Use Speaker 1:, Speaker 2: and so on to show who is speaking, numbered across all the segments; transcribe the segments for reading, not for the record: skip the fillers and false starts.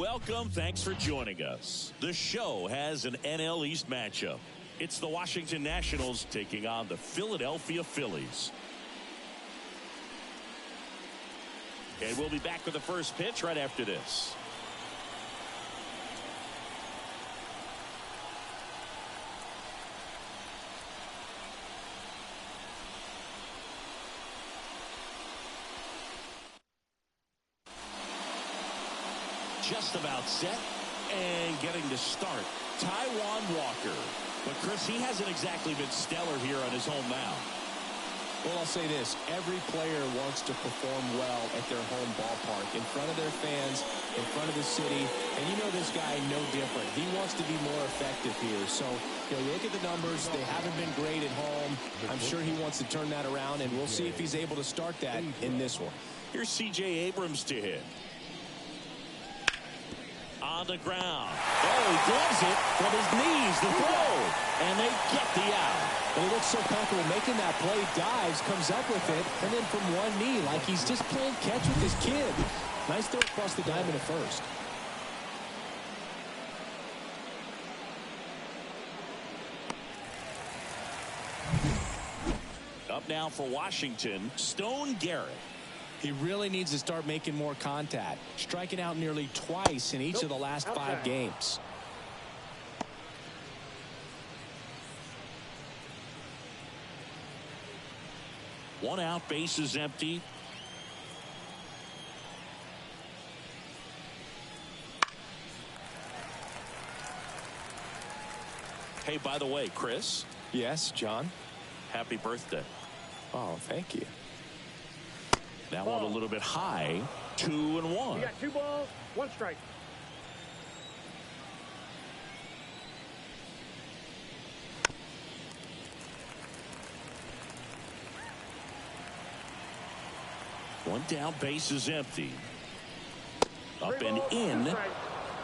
Speaker 1: welcome. Thanks for joining us. The show has an NL East matchup. It's the Washington Nationals taking on the Philadelphia Phillies. And we'll be back with the first pitch right after this. Just about set and getting to start, Taijuan Walker. But Chris, he hasn't exactly been stellar here on his home mound.
Speaker 2: Well, I'll say this. Every player wants to perform well at their home ballpark, in front of their fans, in front of the city. And you know this guy no different. He wants to be more effective here. So, you look at the numbers. They haven't been great at home. I'm sure he wants to turn that around, and we'll see if he's able to start that in this one.
Speaker 1: Here's C.J. Abrams to hit. On the ground. Oh, he gloves it from his knees, the throw. And they get the out.
Speaker 2: Well, he looks so comfortable making that play, dives, comes up with it, and then from one knee, like he's just playing catch with his kid. Nice throw across the diamond at first.
Speaker 1: Up now for Washington, Stone Garrett.
Speaker 2: He really needs to start making more contact, striking out nearly twice in each of the last 5 games.
Speaker 1: One out, base is empty. Hey, by the way, Chris.
Speaker 2: Yes, John.
Speaker 1: Happy birthday.
Speaker 2: Oh, thank you.
Speaker 1: That one a little bit high. 2-1.
Speaker 3: You got 2 balls, 1 strike.
Speaker 1: One down, base is empty. Up and in,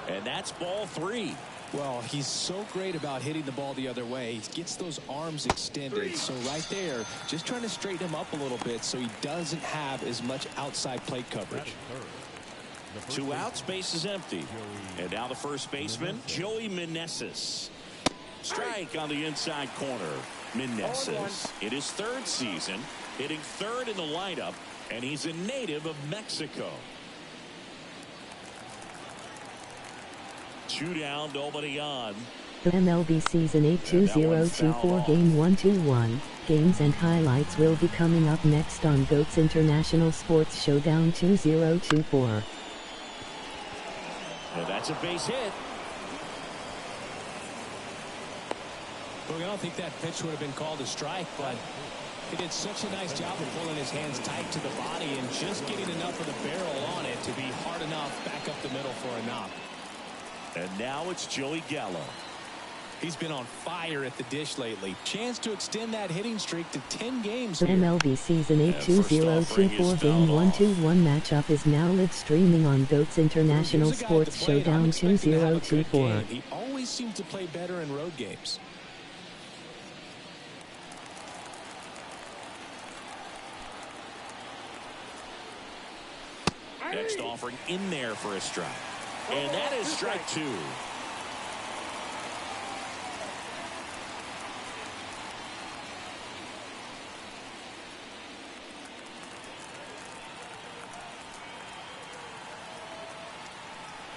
Speaker 1: and that's ball 3.
Speaker 2: Well, he's so great about hitting the ball the other way. He gets those arms extended. So right there, just trying to straighten him up a little bit so he doesn't have as much outside plate coverage.
Speaker 1: 2 outs, base is empty. And now the first baseman, Joey Meneses. Strike on the inside corner. Meneses in his 3rd season, hitting 3rd in the lineup, and he's a native of Mexico. 2 down, nobody on.
Speaker 4: The MLB Season 8 2024 Game 121 games and highlights will be coming up next on GOAT's International Sports Showdown 2024.
Speaker 1: And that's a base hit.
Speaker 2: Look, I don't think that pitch would have been called a strike, but he did such a nice job of pulling his hands tight to the body and just getting enough of the barrel on it to be hard enough back up the middle for a knock.
Speaker 1: And now it's Joey Gallo.
Speaker 2: He's been on fire at the dish lately. Chance to extend that hitting streak to 10 games
Speaker 4: The
Speaker 2: here.
Speaker 4: MLB Season 8 2024 Game 121 matchup is now live streaming on GOAT's International Sports Showdown 2024.
Speaker 2: He always seems to play better in road games.
Speaker 1: Next offering in there for a strike. And that is strike 2.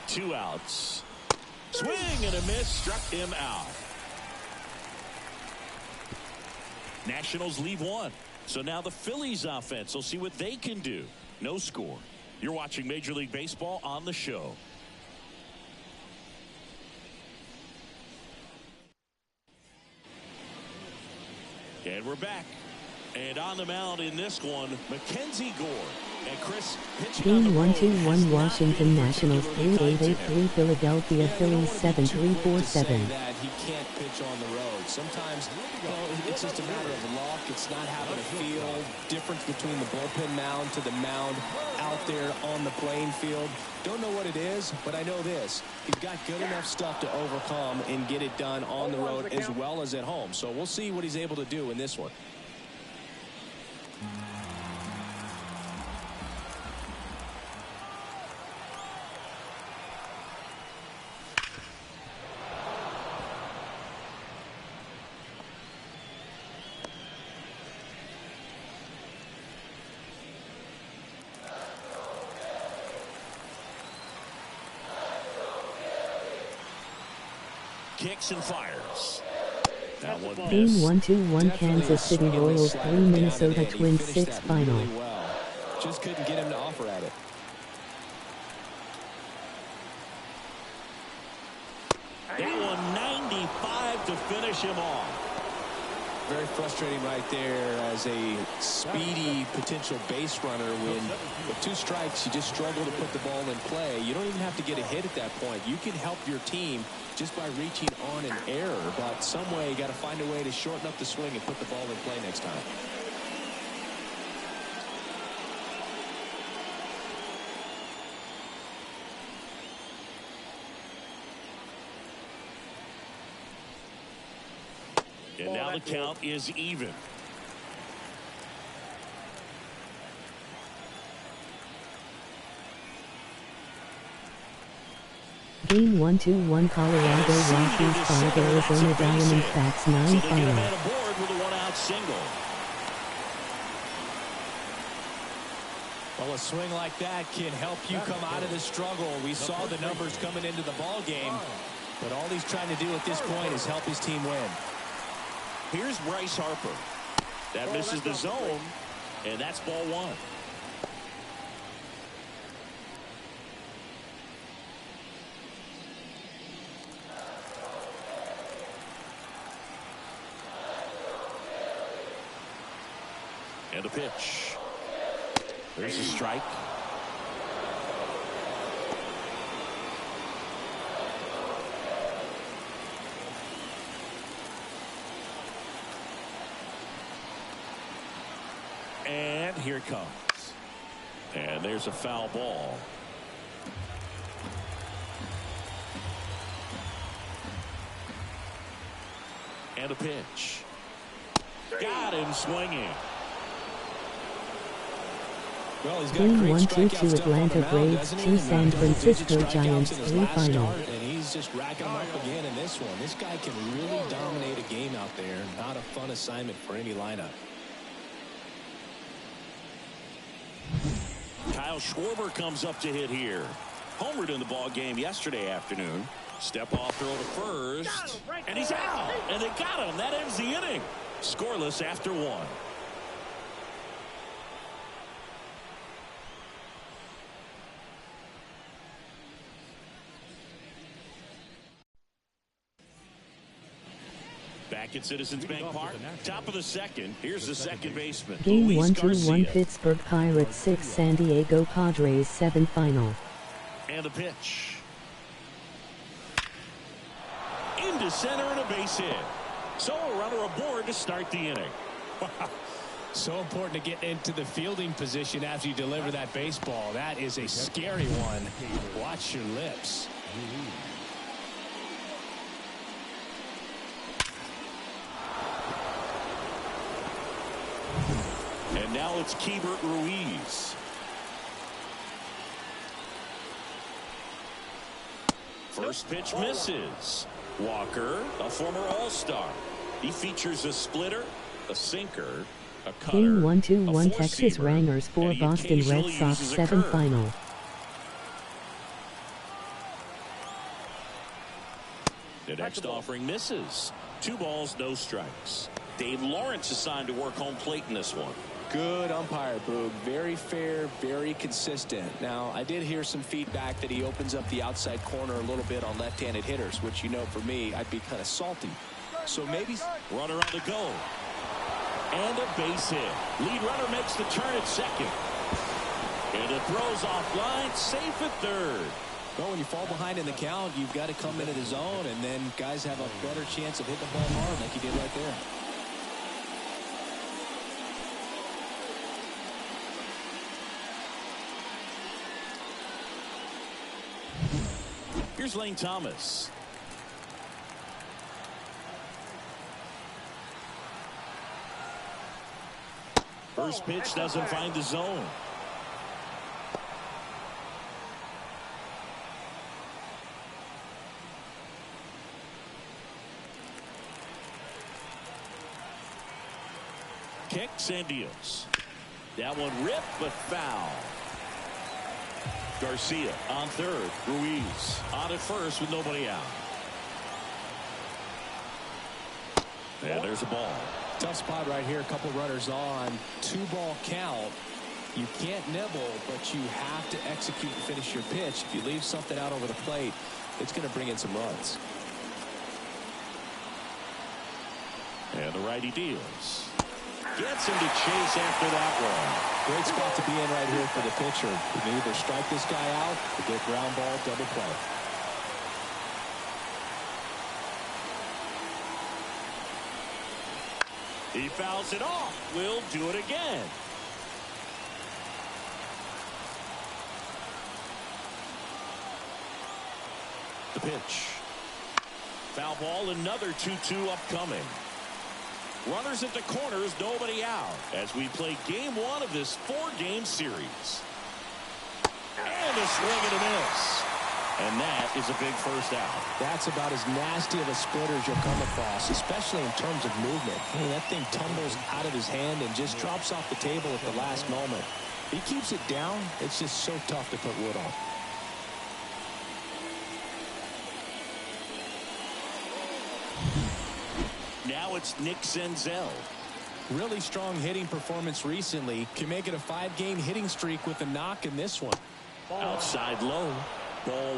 Speaker 1: Two outs. Swing and a miss, struck him out. Nationals leave 1. So now the Phillies offense will see what they can do. No score. You're watching Major League Baseball on the show. And we're back. And on the mound in this one, Mackenzie Gore. And Chris,
Speaker 4: Game 121 Washington Nationals 3883 Philadelphia Phillies 7347.
Speaker 2: That he can't pitch on the road. Sometimes, it's just a matter of luck. It's not having a feel. Difference between the bullpen mound to the mound out there on the playing field. Don't know what it is, but I know this. He's got good enough stuff to overcome and get it done on the road as well as at home. So we'll see what he's able to do in this one.
Speaker 1: kicks and fires. That one
Speaker 4: Game
Speaker 1: missed.
Speaker 4: 1-2-1 Kansas City Royals 3 Minnesota Twins 6 final.
Speaker 2: Really well. Just couldn't get him to offer at it.
Speaker 1: That one 95 to finish him off.
Speaker 2: Very frustrating right there as a speedy potential base runner when with 2 strikes you just struggle to put the ball in play. You don't even have to get a hit at that point. You can help your team just by reaching on an error, but some way you got to find a way to shorten up the swing and put the ball in play next time.
Speaker 1: And now the count is even.
Speaker 4: Game 1-2-1 Colorado Rockies 5 Arizona Diamondbacks 9
Speaker 1: So they get a
Speaker 4: final.
Speaker 1: man aboard with a 1-out single.
Speaker 2: Well, a swing like that can help you come out of the struggle. We saw the numbers coming into the ball game, but all he's trying to do at this point is help his team win.
Speaker 1: Here's Bryce Harper. That misses the zone, and that's ball 1. And a pitch. There's a strike. And here it comes. And there's a foul ball. And a pitch. Got him swinging.
Speaker 2: Well, he's got
Speaker 4: Game
Speaker 2: great
Speaker 4: 1-2-2
Speaker 2: strikeout stuff on
Speaker 4: Atlanta
Speaker 2: the mound,
Speaker 4: Braves
Speaker 2: doesn't he?
Speaker 4: 2 San Francisco
Speaker 2: Double-digit
Speaker 4: Giants
Speaker 2: strikeouts in his
Speaker 4: 3
Speaker 2: last
Speaker 4: final.
Speaker 2: start, and he's just racking them up again in this one. This guy can really dominate a game out there. Not a fun assignment for any lineup.
Speaker 1: Kyle Schwarber comes up to hit here. Homered in the ball game yesterday afternoon. Step off throw to first. And he's out. And they got him. That ends the inning. Scoreless after 1. Back at Citizens Bank Park, top of the second. Here's the second baseman.
Speaker 4: Game
Speaker 1: Luis
Speaker 4: 1-2-1
Speaker 1: Garcia.
Speaker 4: Pittsburgh Pirates 6 San Diego Padres 7 final.
Speaker 1: And a pitch. Into center and a base hit. So a runner aboard to start the inning.
Speaker 2: So important to get into the fielding position after you deliver that baseball. That is a scary one. Watch your lips.
Speaker 1: And now it's Keibert Ruiz. First pitch misses. Walker, a former All-Star. He features a splitter, a sinker, a cutter,
Speaker 4: Game
Speaker 1: a
Speaker 4: 1-2-1 Texas
Speaker 1: four-seamer,
Speaker 4: Rangers 4
Speaker 1: and he
Speaker 4: Boston Red
Speaker 1: occasionally
Speaker 4: Sox
Speaker 1: uses a
Speaker 4: 7
Speaker 1: curve.
Speaker 4: final.
Speaker 1: The next offering misses. 2 balls, no strikes. Dave Lawrence assigned to work home plate in this one.
Speaker 2: Good umpire, Boog. Very fair, very consistent. Now, I did hear some feedback that he opens up the outside corner a little bit on left-handed hitters, which, you know, for me, I'd be kind of salty. So maybe...
Speaker 1: Runner on the go. And a base hit. Lead runner makes the turn at second. And it throws offline, safe at third.
Speaker 2: Well, when you fall behind in the count, you've got to come into the zone, and then guys have a better chance of hitting the ball hard like he did right there.
Speaker 1: Here's Lane Thomas. First pitch doesn't find the zone. Kicks and deals. That one ripped but foul. Garcia on third. Ruiz on at first with nobody out. And there's a ball.
Speaker 2: Tough spot right here. A couple runners on. 2-ball count. You can't nibble, but you have to execute and finish your pitch. If you leave something out over the plate, it's going to bring in some runs.
Speaker 1: And the righty deals. Gets him to chase after that one.
Speaker 2: Great spot to be in right here for the pitcher. You can either strike this guy out or get ground ball, double play.
Speaker 1: He fouls it off. We'll do it again. The pitch. Foul ball, another 2-2 upcoming. Runners at the corners, nobody out as we play game 1 of this 4-game series. And a swing and a miss. And that is a big first out.
Speaker 2: That's about as nasty of a splitter as you'll come across, especially in terms of movement. I mean, that thing tumbles out of his hand and just drops off the table at the last moment. He keeps it down. It's just so tough to put wood on.
Speaker 1: Now it's Nick Senzel.
Speaker 2: Really strong hitting performance recently. Can make it a 5-game hitting streak with a knock in this one.
Speaker 1: Outside low. Ball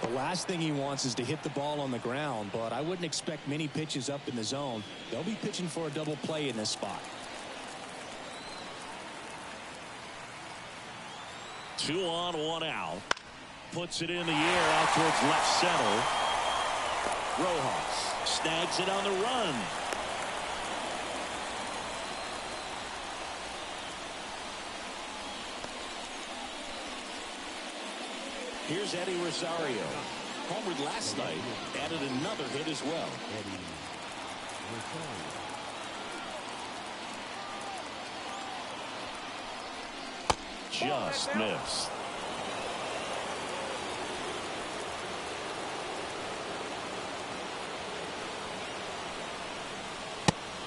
Speaker 1: 1.
Speaker 2: The last thing he wants is to hit the ball on the ground, but I wouldn't expect many pitches up in the zone. They'll be pitching for a double play in this spot.
Speaker 1: 2 on, 1 out. Puts it in the air out towards left center. Rojas snags it on the run. Here's Eddie Rosario. Homered last night. Added another hit as well. Just missed.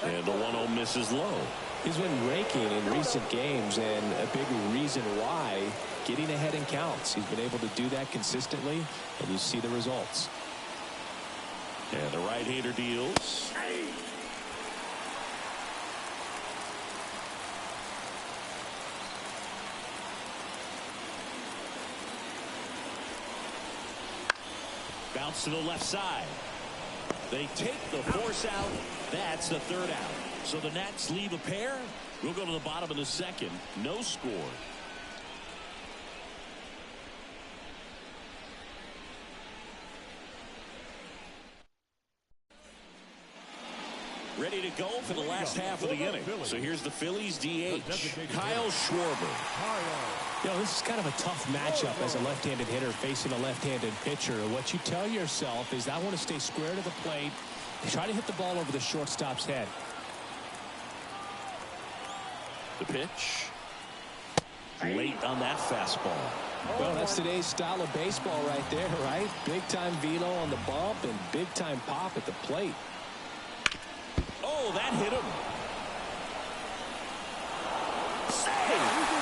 Speaker 1: And the 1-0 misses low.
Speaker 2: He's been raking in recent games, and a big reason why, getting ahead in counts. He's been able to do that consistently, and you see the results.
Speaker 1: And the right-hander deals. Bounce to the left side. They take the force out. That's the 3rd out. So the Nats leave a pair. We'll go to the bottom of the 2nd. No score. Ready to go for the last half of the inning. So here's the Phillies DH, Kyle Schwarber.
Speaker 2: You know, this is kind of a tough matchup as a left-handed hitter facing a left-handed pitcher. What you tell yourself is, I want to stay square to the plate and try to hit the ball over the shortstop's head.
Speaker 1: The pitch. Late on that fastball.
Speaker 2: Well, that's today's style of baseball right there, right? Big-time velo on the bump and big-time pop at the plate.
Speaker 1: Oh, that hit him. Save.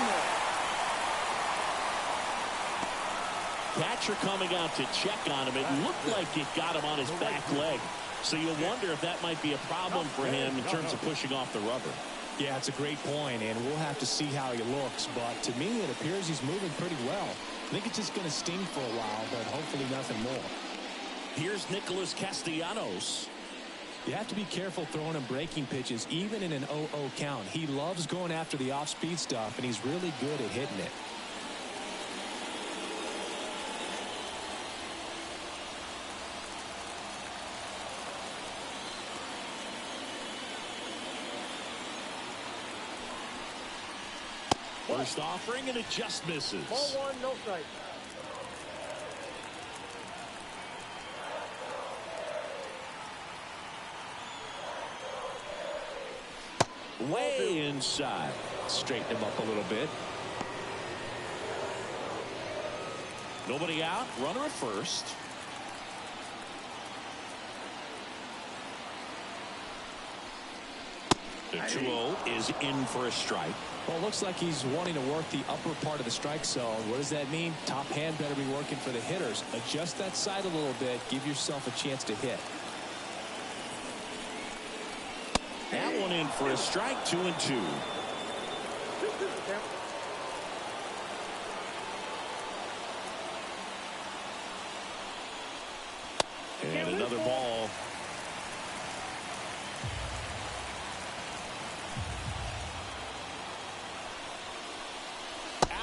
Speaker 1: Catcher coming out to check on him. It looked like it got him on his back leg. So you'll wonder if that might be a problem for him in terms of pushing off the rubber.
Speaker 2: Yeah, it's a great point, and we'll have to see how he looks. But to me, it appears he's moving pretty well. I think it's just going to sting for a while, but hopefully nothing more.
Speaker 1: Here's Nicholas Castellanos.
Speaker 2: You have to be careful throwing him breaking pitches, even in an 0-0 count. He loves going after the off-speed stuff, and he's really good at hitting it.
Speaker 1: First offering, and it just misses.
Speaker 3: Ball 1, no strike.
Speaker 1: Way inside.
Speaker 2: Straighten him up a little bit.
Speaker 1: Nobody out. Runner at first. The 2-0 is in for a strike.
Speaker 2: Well, it looks like he's wanting to work the upper part of the strike zone. What does that mean? Top hand better be working for the hitters. Adjust that side a little bit. Give yourself a chance to hit.
Speaker 1: in for a strike, 2-2. And another ball.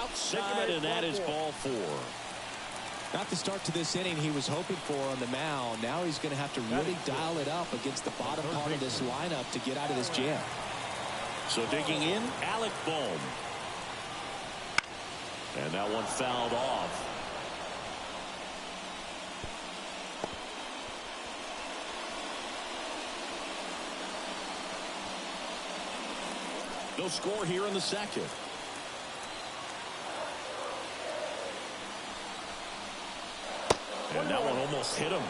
Speaker 1: Outside, and that is ball 4.
Speaker 2: Not the start to this inning he was hoping for on the mound. Now he's going to have to really dial it up against the bottom part of this lineup to get out of this jam.
Speaker 1: So digging in, Alec Bohm. And that one fouled off. No score here in the second. And that one almost hit him.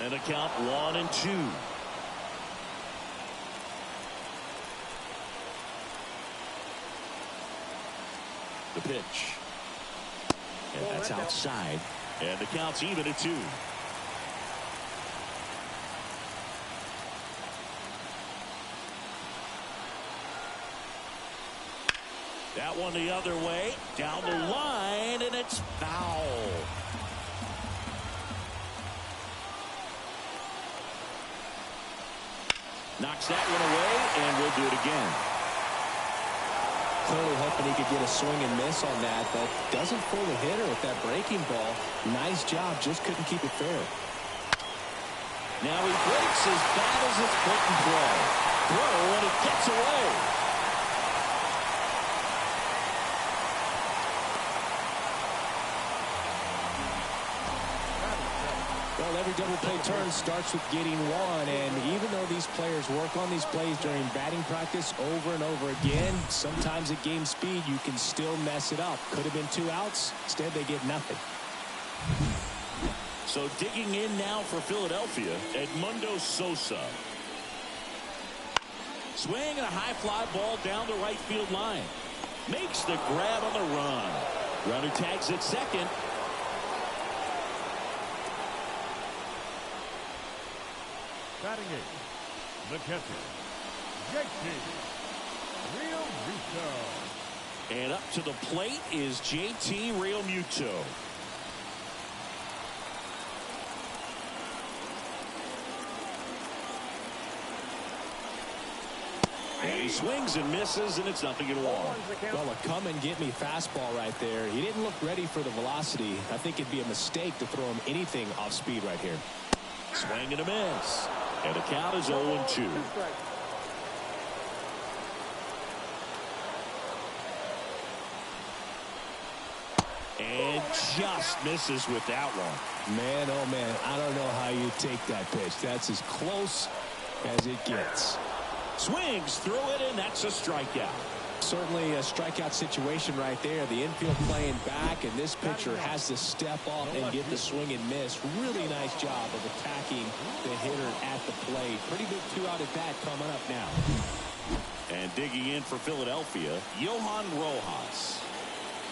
Speaker 1: And a count 1-2. The pitch. And that's outside. And the count's even at 2. That one the other way. Down the line, and it's foul. Knocks that one away, and we'll do it again.
Speaker 2: Clearly hoping he could get a swing and miss on that, but doesn't fool the hitter with that breaking ball. Nice job, just couldn't keep it fair.
Speaker 1: Now he breaks as bad as it's put in play. Throw, and it gets away.
Speaker 2: Well, every double play turn starts with getting one, and even though these players work on these plays during batting practice over and over again, sometimes at game speed you can still mess it up. Could have been 2 outs. Instead, they get nothing.
Speaker 1: So digging in now for Philadelphia, Edmundo Sosa. Swing and a high fly ball down the right field line. Makes the grab on the run. Runner tags at second.
Speaker 3: Batting 8, the catcher, JT Realmuto.
Speaker 1: And up to the plate is JT Realmuto. And he swings and misses, and it's 0-1.
Speaker 2: Well, a come-and-get-me fastball right there. He didn't look ready for the velocity. I think it'd be a mistake to throw him anything off speed right here.
Speaker 1: Swing and a miss. And the count is 0-2. And just misses with that one.
Speaker 2: Man, oh man, I don't know how you take that pitch. That's as close as it gets.
Speaker 1: Swings through it, and that's a strikeout.
Speaker 2: Certainly a strikeout situation right there. The infield playing back, and this pitcher has to step off and get the swing and miss. Really nice job of attacking the hitter at the plate. Pretty big 2-out at bat coming up now.
Speaker 1: And digging in for Philadelphia, Johan Rojas.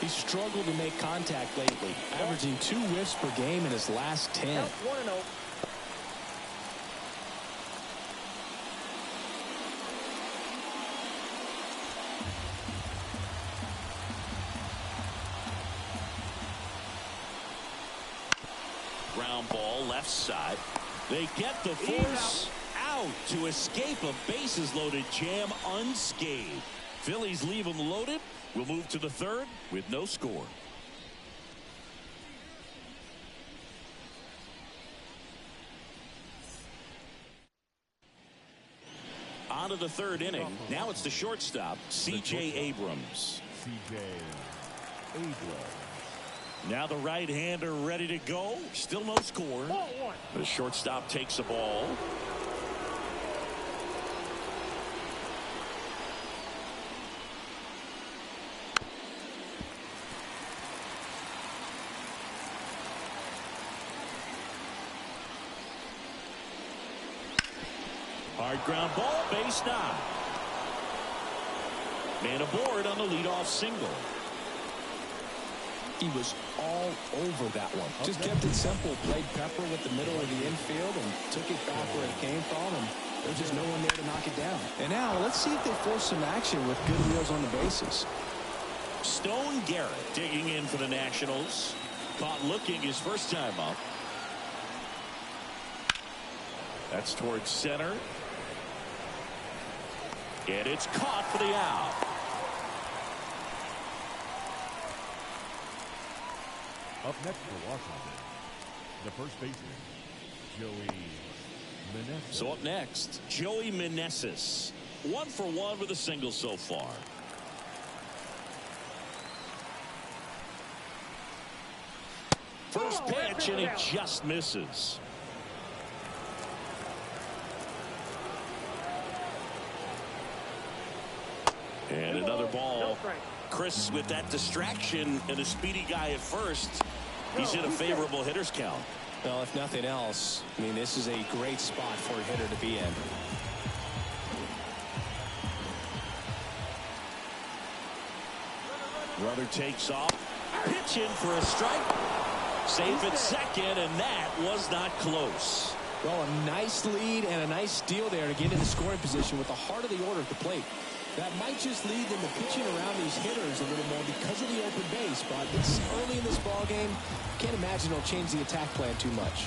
Speaker 2: He's struggled to make contact lately, averaging 2 whiffs per game in his last 10.
Speaker 1: Ground ball left side. They get the force out to escape a bases loaded jam unscathed. Phillies leave them loaded. We'll move to the third with no score. On to the third inning. Now it's the shortstop, C.J. Abrams.
Speaker 3: C.J. Abrams.
Speaker 1: Now the right-hander ready to go. Still no score. The shortstop takes the ball. Hard ground ball, base knock. Man aboard on the leadoff single.
Speaker 2: He was all over that one. Just kept it simple. Played pepper with the middle of the infield and took it back where it came from. And there's just no one there to knock it down. And now let's see if they force some action with good wheels on the bases.
Speaker 1: Stone Garrett digging in for the Nationals. Caught looking his first time up. That's towards center. And it's caught for the out.
Speaker 3: Up next for Washington, the first baseman, Joey Meneses.
Speaker 1: So up next, Joey Meneses. 1 for 1 with a single so far. First pitch, and it just misses. And another ball. Chris, with that distraction and a speedy guy at first, he's in a favorable hitter's count.
Speaker 2: Well, if nothing else, I mean, this is a great spot for a hitter to be in.
Speaker 1: Runner takes off. Pitch in for a strike. Safe at second, and that was not close.
Speaker 2: Well, a nice lead and a nice steal there to get into scoring position with the heart of the order at the plate. That might just lead them to pitching around these hitters a little more because of the open base, but it's early in this ball game. Can't imagine it'll change the attack plan too much.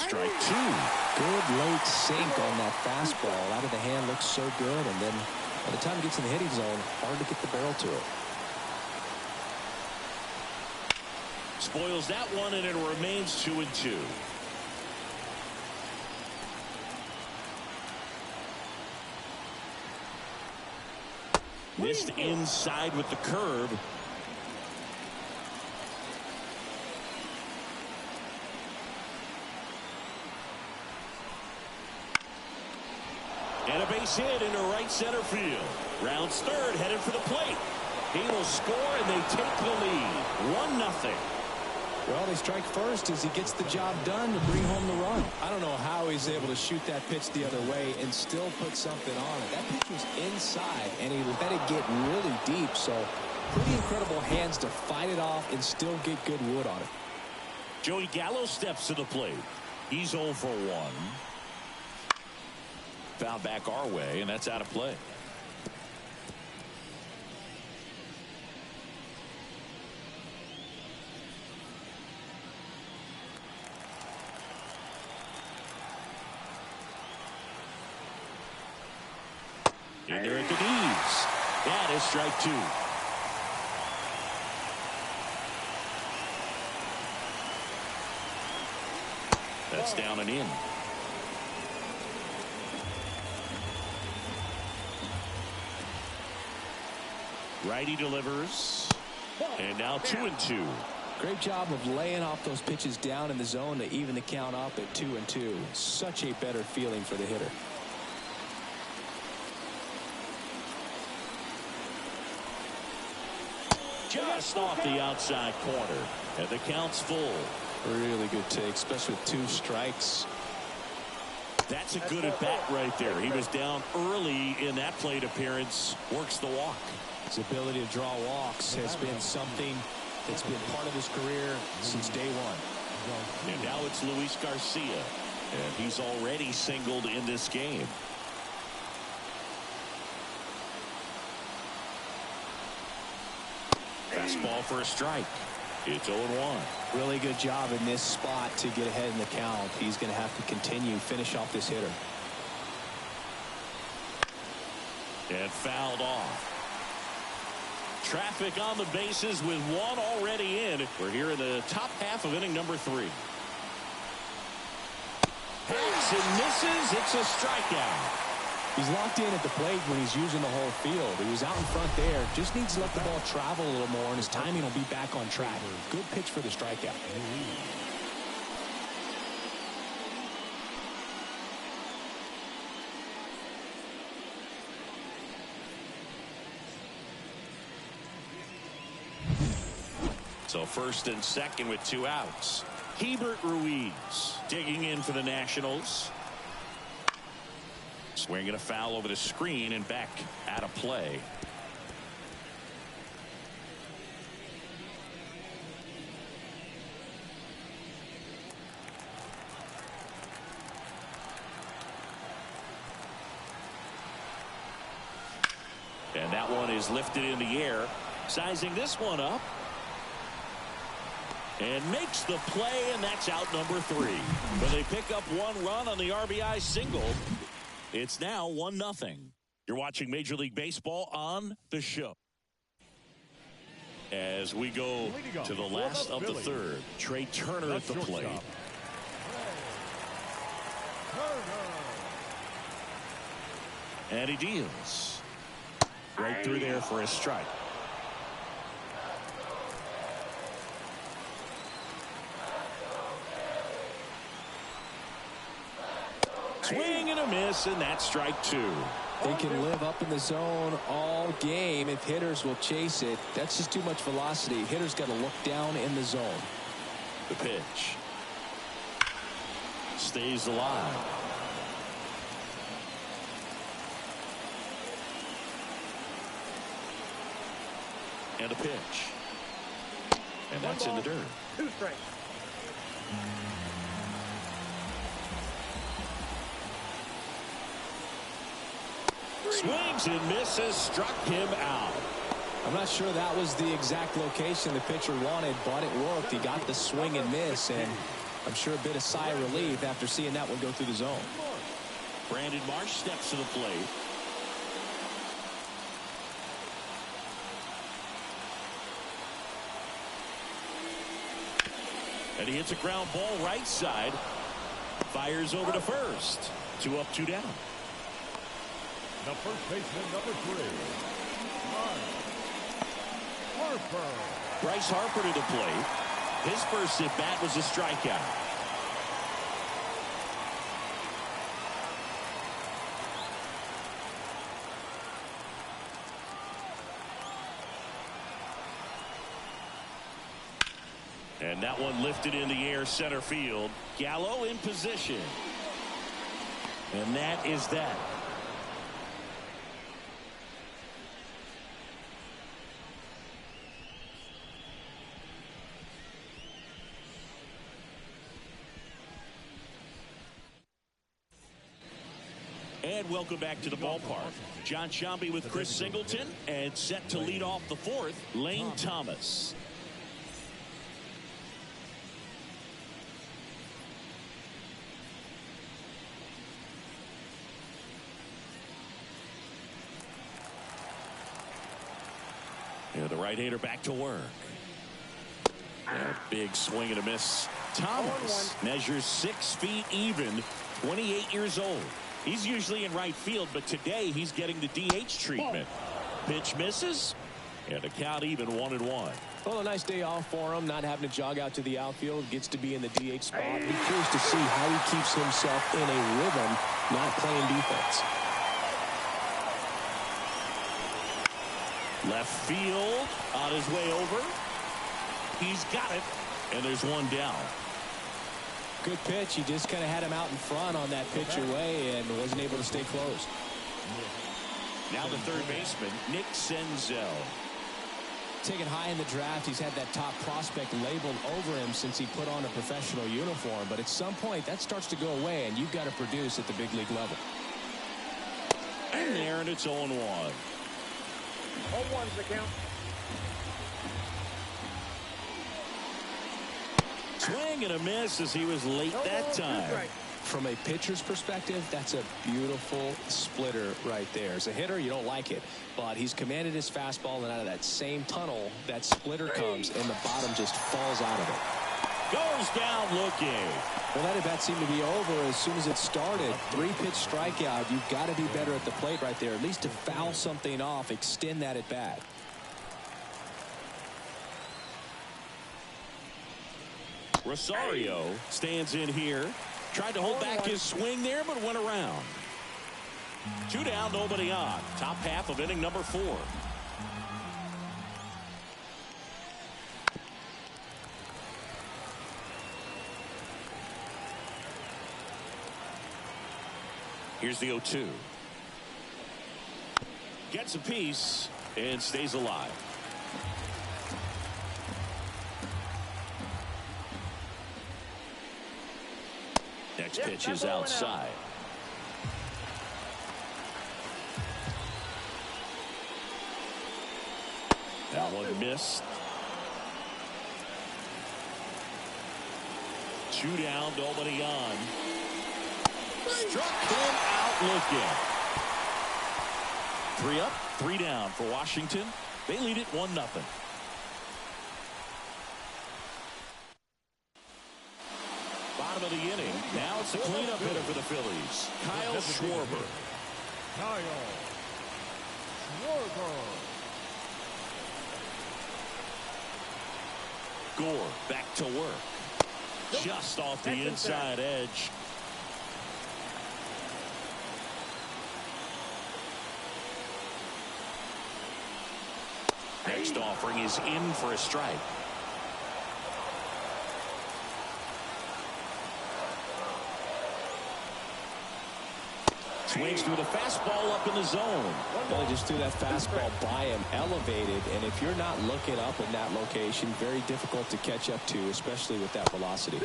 Speaker 1: Strike 2.
Speaker 2: Good late sink on that fastball. Out of the hand, looks so good, and then by the time it gets in the hitting zone, hard to get the barrel to it.
Speaker 1: Spoils that one, and it remains 2-2. Missed inside with the curve. And a base hit into right center field. Rounds third, headed for the plate. He will score, and they take the lead. 1-0.
Speaker 2: Well, they strike first as he gets the job done to bring home the run. I don't know how he's able to shoot that pitch the other way and still put something on it. That pitch was inside, and he let it get really deep. So pretty incredible hands to fight it off and still get good wood on it.
Speaker 1: Joey Gallo steps to the plate. He's 0 for 1. Foul back our way, and that's out of play. In there at the knees. That is strike 2. That's down and in. Righty delivers. And now 2-2.
Speaker 2: Great job of laying off those pitches down in the zone to even the count up at 2-2. Such a better feeling for the hitter.
Speaker 1: Just off the outside corner. And the count's full.
Speaker 2: Really good take, especially with 2 strikes.
Speaker 1: That's a good at bat right there. He was down early in that plate appearance. Works the walk.
Speaker 2: His ability to draw walks has been something that's been part of his career since day one.
Speaker 1: And now it's Luis Garcia. And he's already singled in this game. Fastball for a strike. It's 0-1.
Speaker 2: Really good job in this spot to get ahead in the count. He's going to have to continue, finish off this hitter.
Speaker 1: And fouled off. Traffic on the bases with 1 already in. We're here in the top half of inning number 3. Hits and misses. It's a strikeout.
Speaker 2: He's locked in at the plate when he's using the whole field. He was out in front there. Just needs to let the ball travel a little more, and his timing will be back on track. Good pitch for the strikeout.
Speaker 1: So first and second with 2 outs. Hebert Ruiz digging in for the Nationals. Swinging a foul over the screen and back out of play. And that one is lifted in the air. Sizing this one up. And makes the play, and that's out number 3. But they pick up 1 run on the RBI single. It's now 1-0. You're watching Major League Baseball on the show. As we go to the last of the third, Trey Turner at the plate. And he deals. Right through there for a strike. Swing and a miss, and that's strike 2.
Speaker 2: They can live up in the zone all game if hitters will chase it. That's just too much velocity. Hitters got to look down in the zone.
Speaker 1: The pitch stays alive. And a pitch. And that's in the dirt.
Speaker 5: 2 strikes.
Speaker 1: Swings and misses, struck him out.
Speaker 2: I'm not sure that was the exact location the pitcher wanted, but it worked. He got the swing and miss, and I'm sure a bit of sigh of relief after seeing that one go through the zone.
Speaker 1: Brandon Marsh steps to the plate. And he hits a ground ball right side. Fires over to first. 2 up, 2 down.
Speaker 3: The first baseman, number 3, Harper.
Speaker 1: Bryce Harper to the plate. His first at bat was a strikeout. And that one lifted in the air, center field. Gallo in position. And that is that. And welcome back to the ballpark. John Sciambi with Chris Singleton, and set to lead off the 4th, Lane Thomas. And the right-hander back to work. A big swing and a miss. Thomas measures 6 feet even, 28 years old. He's usually in right field, but today he's getting the DH treatment. Pitch misses, and a count even 1-1.
Speaker 2: Well, a nice day off for him, not having to jog out to the outfield. Gets to be in the DH spot. Be curious to see how he keeps himself in a rhythm, not playing defense.
Speaker 1: Left field, on his way over. He's got it, and there's 1 down.
Speaker 2: Good pitch. He just kind of had him out in front on that pitch away and wasn't able to stay close.
Speaker 1: Now the third baseman, Nick Senzel.
Speaker 2: Taken high in the draft, he's had that top prospect labeled over him since he put on a professional uniform. But at some point, that starts to go away, and you've got to produce at the big league level.
Speaker 1: And there, and it's 0-1.
Speaker 5: 0-1's the count.
Speaker 1: Swing and a miss as he was late that time.
Speaker 2: From a pitcher's perspective, that's a beautiful splitter right there. As a hitter, you don't like it, but he's commanded his fastball, and out of that same tunnel, that splitter comes, and the bottom just falls out of it.
Speaker 1: Goes down looking.
Speaker 2: Well, that at bat seemed to be over as soon as it started. 3-pitch strikeout. You've got to be better at the plate right there, at least to foul something off, extend that at bat.
Speaker 1: Rosario stands in here. Tried to hold back his swing there, but went around. 2 down, nobody on. Top half of inning number 4. Here's the 0-2. Gets a piece and stays alive. Next pitch is outside. That one missed. 2 down, nobody on. Struck him out looking. 3 up, 3 down for Washington. They lead it 1-0. Bottom of the inning. Now it's the cleanup hitter for the Phillies. Kyle Schwarber. Gore back to work. Just off the inside edge. Next offering is in for a strike. Swings through the fastball up in the zone.
Speaker 2: Well, just threw that fastball by him, elevated, and if you're not looking up in that location, very difficult to catch up to, especially with that velocity.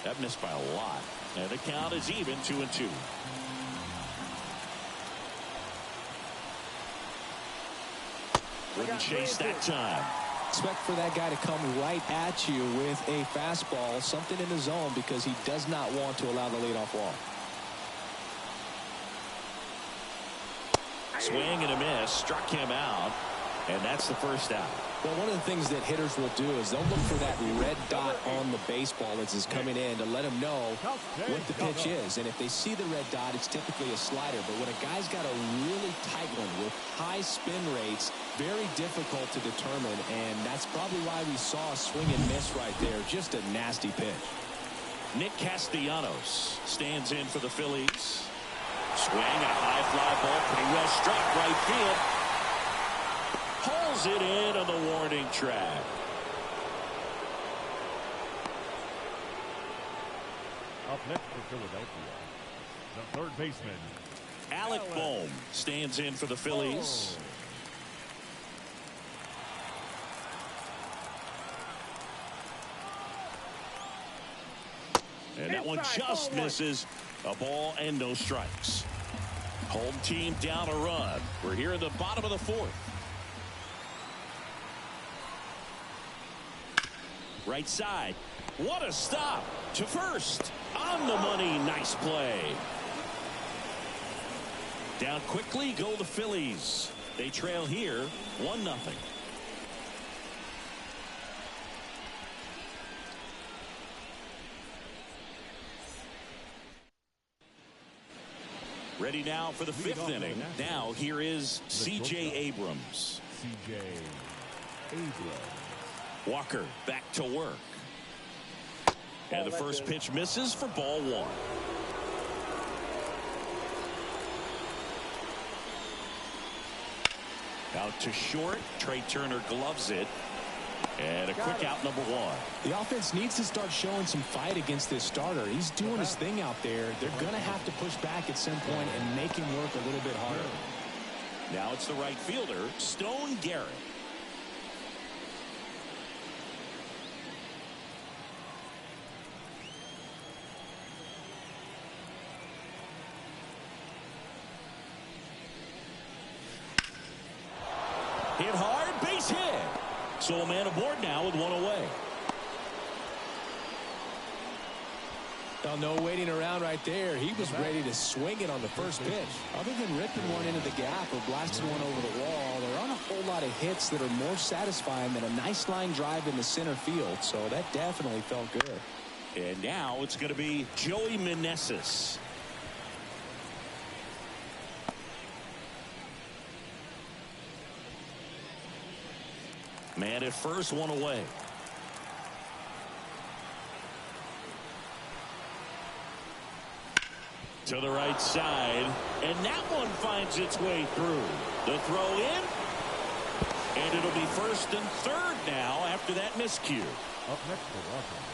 Speaker 1: That missed by a lot. And the count is even, 2-2. Wouldn't chase that time.
Speaker 2: Expect for that guy to come right at you with a fastball, something in the zone, because he does not want to allow the leadoff walk.
Speaker 1: Swing and a miss, struck him out, and that's the first out.
Speaker 2: Well, one of the things that hitters will do is they'll look for that red dot on the baseball as it's coming in to let them know what the pitch is. And if they see the red dot, it's typically a slider. But when a guy's got a really tight one with high spin rates, very difficult to determine. And that's probably why we saw a swing and miss right there. Just a nasty pitch.
Speaker 1: Nick Castellanos stands in for the Phillies. Swing and a high fly ball, pretty well struck right field. Pulls it in on the warning track.
Speaker 3: Up next for Philadelphia, the third baseman,
Speaker 1: Alec Bohm stands in for the Phillies. And that one just misses. A ball and no strikes. Home team down a run. We're here in the bottom of the 4th. Right side. What a stop to first. On the money. Nice play. Down quickly go the Phillies. They trail here 1-0. Ready now for the 5th inning. Now here is C.J. Abrams.
Speaker 3: C.J. Abrams.
Speaker 1: Walker back to work. And the first pitch misses for ball 1. Out to short. Trey Turner gloves it. And a quick out, number 1.
Speaker 2: The offense needs to start showing some fight against this starter. He's doing his thing out there. They're going to have to push back at some point and make him work a little bit harder.
Speaker 1: Now it's the right fielder, Stone Garrett. Hit hard, base hit. So a man aboard now with 1 away.
Speaker 2: Well, no waiting around right there. He was ready to swing it on the first pitch. Other than ripping one into the gap or blasting one over the wall, there aren't a whole lot of hits that are more satisfying than a nice line drive in the center field. So that definitely felt good.
Speaker 1: And now it's going to be Joey Meneses. Man at first, 1 away. To the right side, and that one finds its way through. The throw in, and it'll be 1st and 3rd now after that miscue.
Speaker 3: Up next for Washington,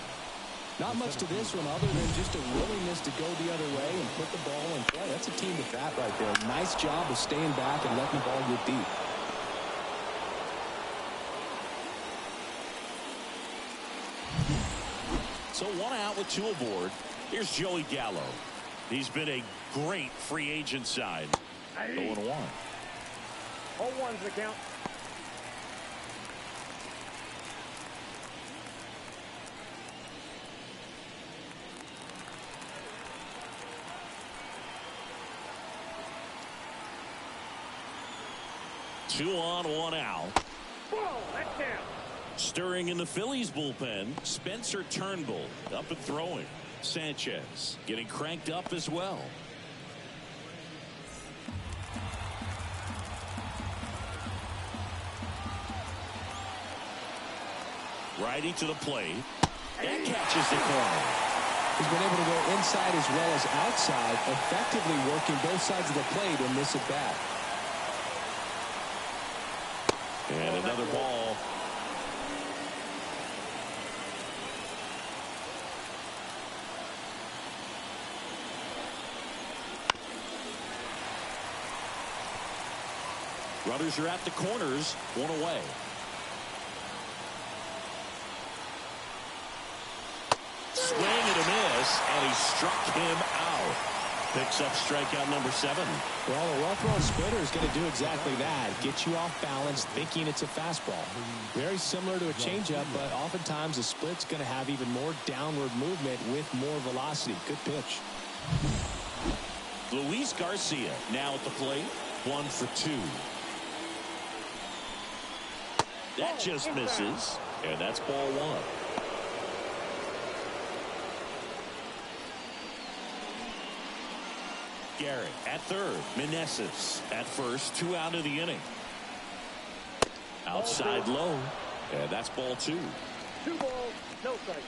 Speaker 2: Not much to this one other than just a willingness to go the other way and put the ball in play. That's a team with that right there. Nice job of staying back and letting the ball get deep.
Speaker 1: So 1 out with 2 aboard. Here's Joey Gallo. He's been a great free agent side. 0-1.
Speaker 3: 0-1's the count.
Speaker 1: Two on, 1 out.
Speaker 3: Ball, that's down.
Speaker 1: Stirring in the Phillies bullpen, Spencer Turnbull up and throwing. Sanchez getting cranked up as well. Righty to the plate. That catches the corner.
Speaker 2: He's been able to go inside as well as outside, effectively working both sides of the plate in this at bat.
Speaker 1: And another ball. Runners are at the corners, 1 away. Swing and a miss, and he struck him out. Picks up strikeout number 7.
Speaker 2: Well, a well-thrown splitter is going to do exactly that. Get you off balance, thinking it's a fastball. Very similar to a changeup, but oftentimes a split's going to have even more downward movement with more velocity. Good pitch.
Speaker 1: Luis Garcia now at the plate. 1 for 2. That just misses, and that's ball 1. Garrett at third. Meneses at first. 2 out of the inning. Outside low, and that's ball 2.
Speaker 3: 2 balls, no strike.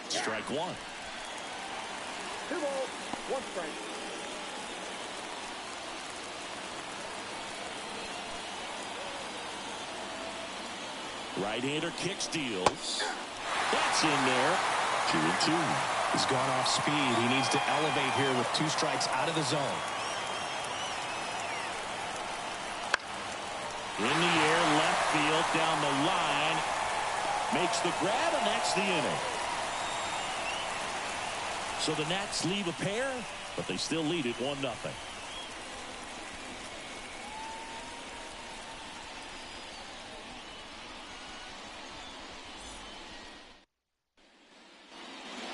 Speaker 1: Strike 1.
Speaker 3: 2 balls, 1 strike.
Speaker 1: Right-hander kicks, deals. That's in there. 2-2.
Speaker 2: He's gone off speed. He needs to elevate here with 2 strikes out of the zone.
Speaker 1: In the air, left field, down the line. Makes the grab, and that's the inning. So the Nats leave a pair, but they still lead it 1-0.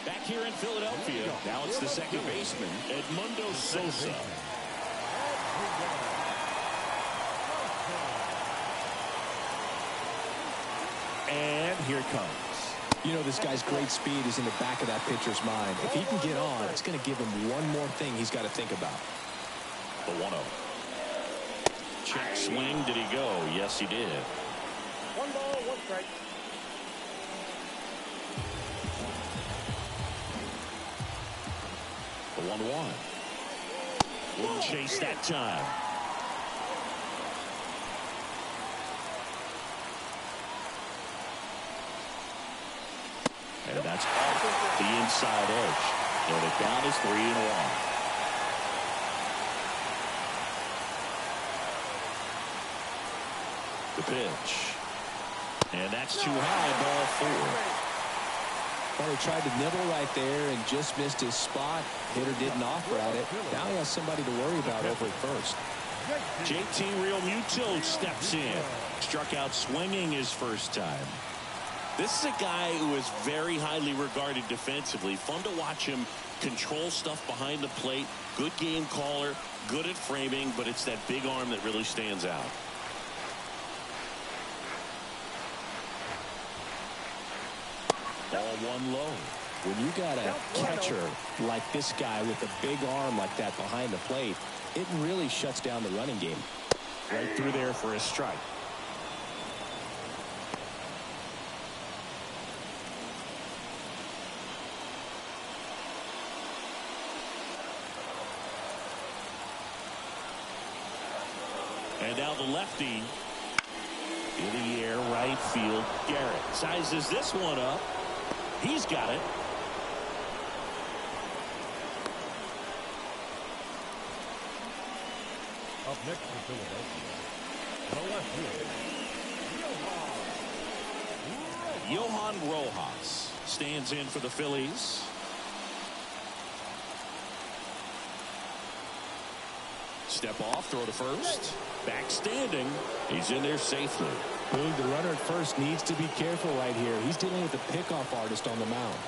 Speaker 1: Back here in Philadelphia, now it's the second baseman, Edmundo Sosa. And here it comes.
Speaker 2: You know, this guy's great speed is in the back of that pitcher's mind. If he can get on, it's going to give him one more thing he's got to think about.
Speaker 1: The 1-0. Check swing. Did he go? Yes, he did.
Speaker 3: 1 ball, 1 strike.
Speaker 1: The 1-1. Wouldn't chase that time. And that's off the inside edge. And the count is 3-1. The pitch. And that's too high, ball 4.
Speaker 2: Well, he tried to nibble right there and just missed his spot. Hitter didn't offer at it. Now he has somebody to worry about over at first.
Speaker 1: JT Realmuto steps in. Struck out swinging his first time. This is a guy who is very highly regarded defensively. Fun to watch him control stuff behind the plate. Good game caller, good at framing, but it's that big arm that really stands out.
Speaker 2: Ball 1 low. When you got a catcher like this guy with a big arm like that behind the plate, it really shuts down the running game.
Speaker 1: Right through there for a strike. now the lefty. In the air, right field. Garrett sizes this one up. He's got it.
Speaker 3: Up next for Philadelphia, the left fielder,
Speaker 1: Johan Rojas stands in for the Phillies. Step off, throw to first. Back standing. He's in there safely.
Speaker 2: Boog, the runner at first needs to be careful right here. He's dealing with the pickoff artist on the mound.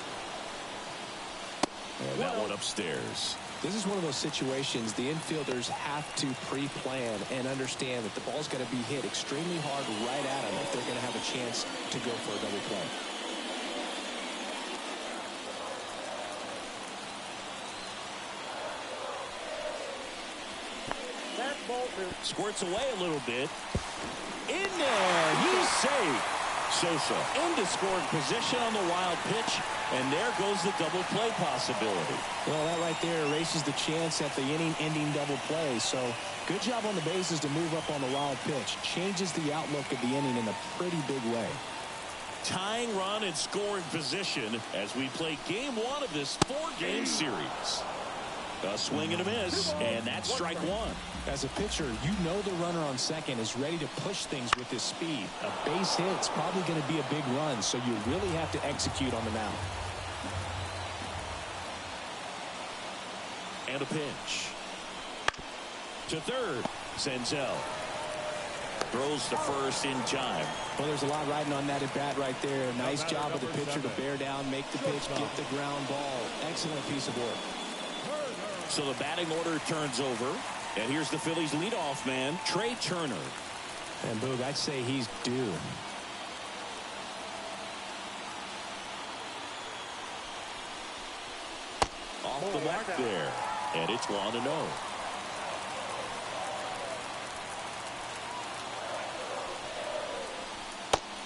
Speaker 1: And that one upstairs.
Speaker 2: This is one of those situations the infielders have to pre-plan and understand that the ball's going to be hit extremely hard right at them if they're going to have a chance to go for a double play.
Speaker 1: Squirts away a little bit. In there. He's safe. Sosa into scoring position on the wild pitch. And there goes the double play possibility.
Speaker 2: Well, that right there erases the chance at the inning-ending double play. So good job on the bases to move up on the wild pitch. Changes the outlook of the inning in a pretty big way.
Speaker 1: Tying run in scoring position as we play game one of this 4-game series. A swing and a miss, and that's strike one.
Speaker 2: As a pitcher, you know the runner on second is ready to push things with his speed. A base hit's probably going to be a big run, so you really have to execute on the mound.
Speaker 1: And a pitch. To third, Senzel. Throws to first in time.
Speaker 2: Well, there's a lot riding on that at bat right there. Nice job of the pitcher to bear down, make the pitch, get the ground ball. Excellent piece of work.
Speaker 1: So the batting order turns over. And here's the Phillies leadoff man, Trey Turner.
Speaker 2: And Boog, I'd say he's due.
Speaker 1: Off the mark there. And it's 1-0.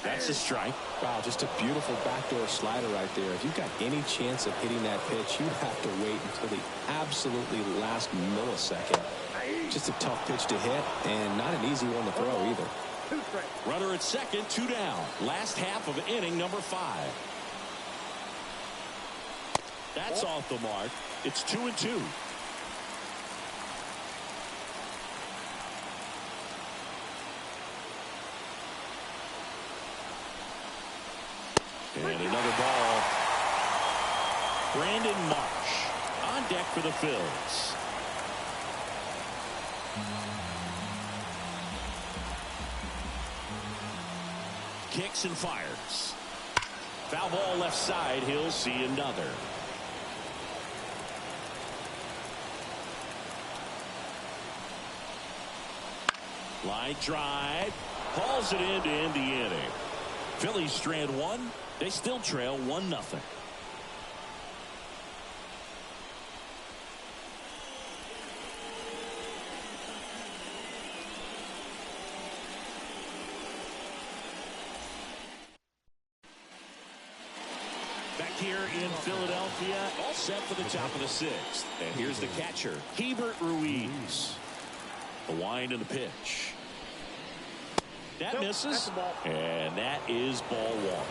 Speaker 1: That's a strike.
Speaker 2: Wow, just a beautiful backdoor slider right there. If you've got any chance of hitting that pitch, you have to wait until the absolutely last millisecond. Just a tough pitch to hit, and not an easy one to throw either.
Speaker 1: Runner at second, 2 down. Last half of inning number 5. That's off the mark. It's 2-2. And another ball. Brandon Marsh on deck for the Phillies. Kicks and fires. Foul ball left side. He'll see another. Line drive. Hauls it in to end the inning. Phillies strand one. They still trail 1-0. Back here in Philadelphia, all set for the top of the 6th. And here's the catcher, Hebert Ruiz. The wind and the pitch. That misses, and that is ball 1.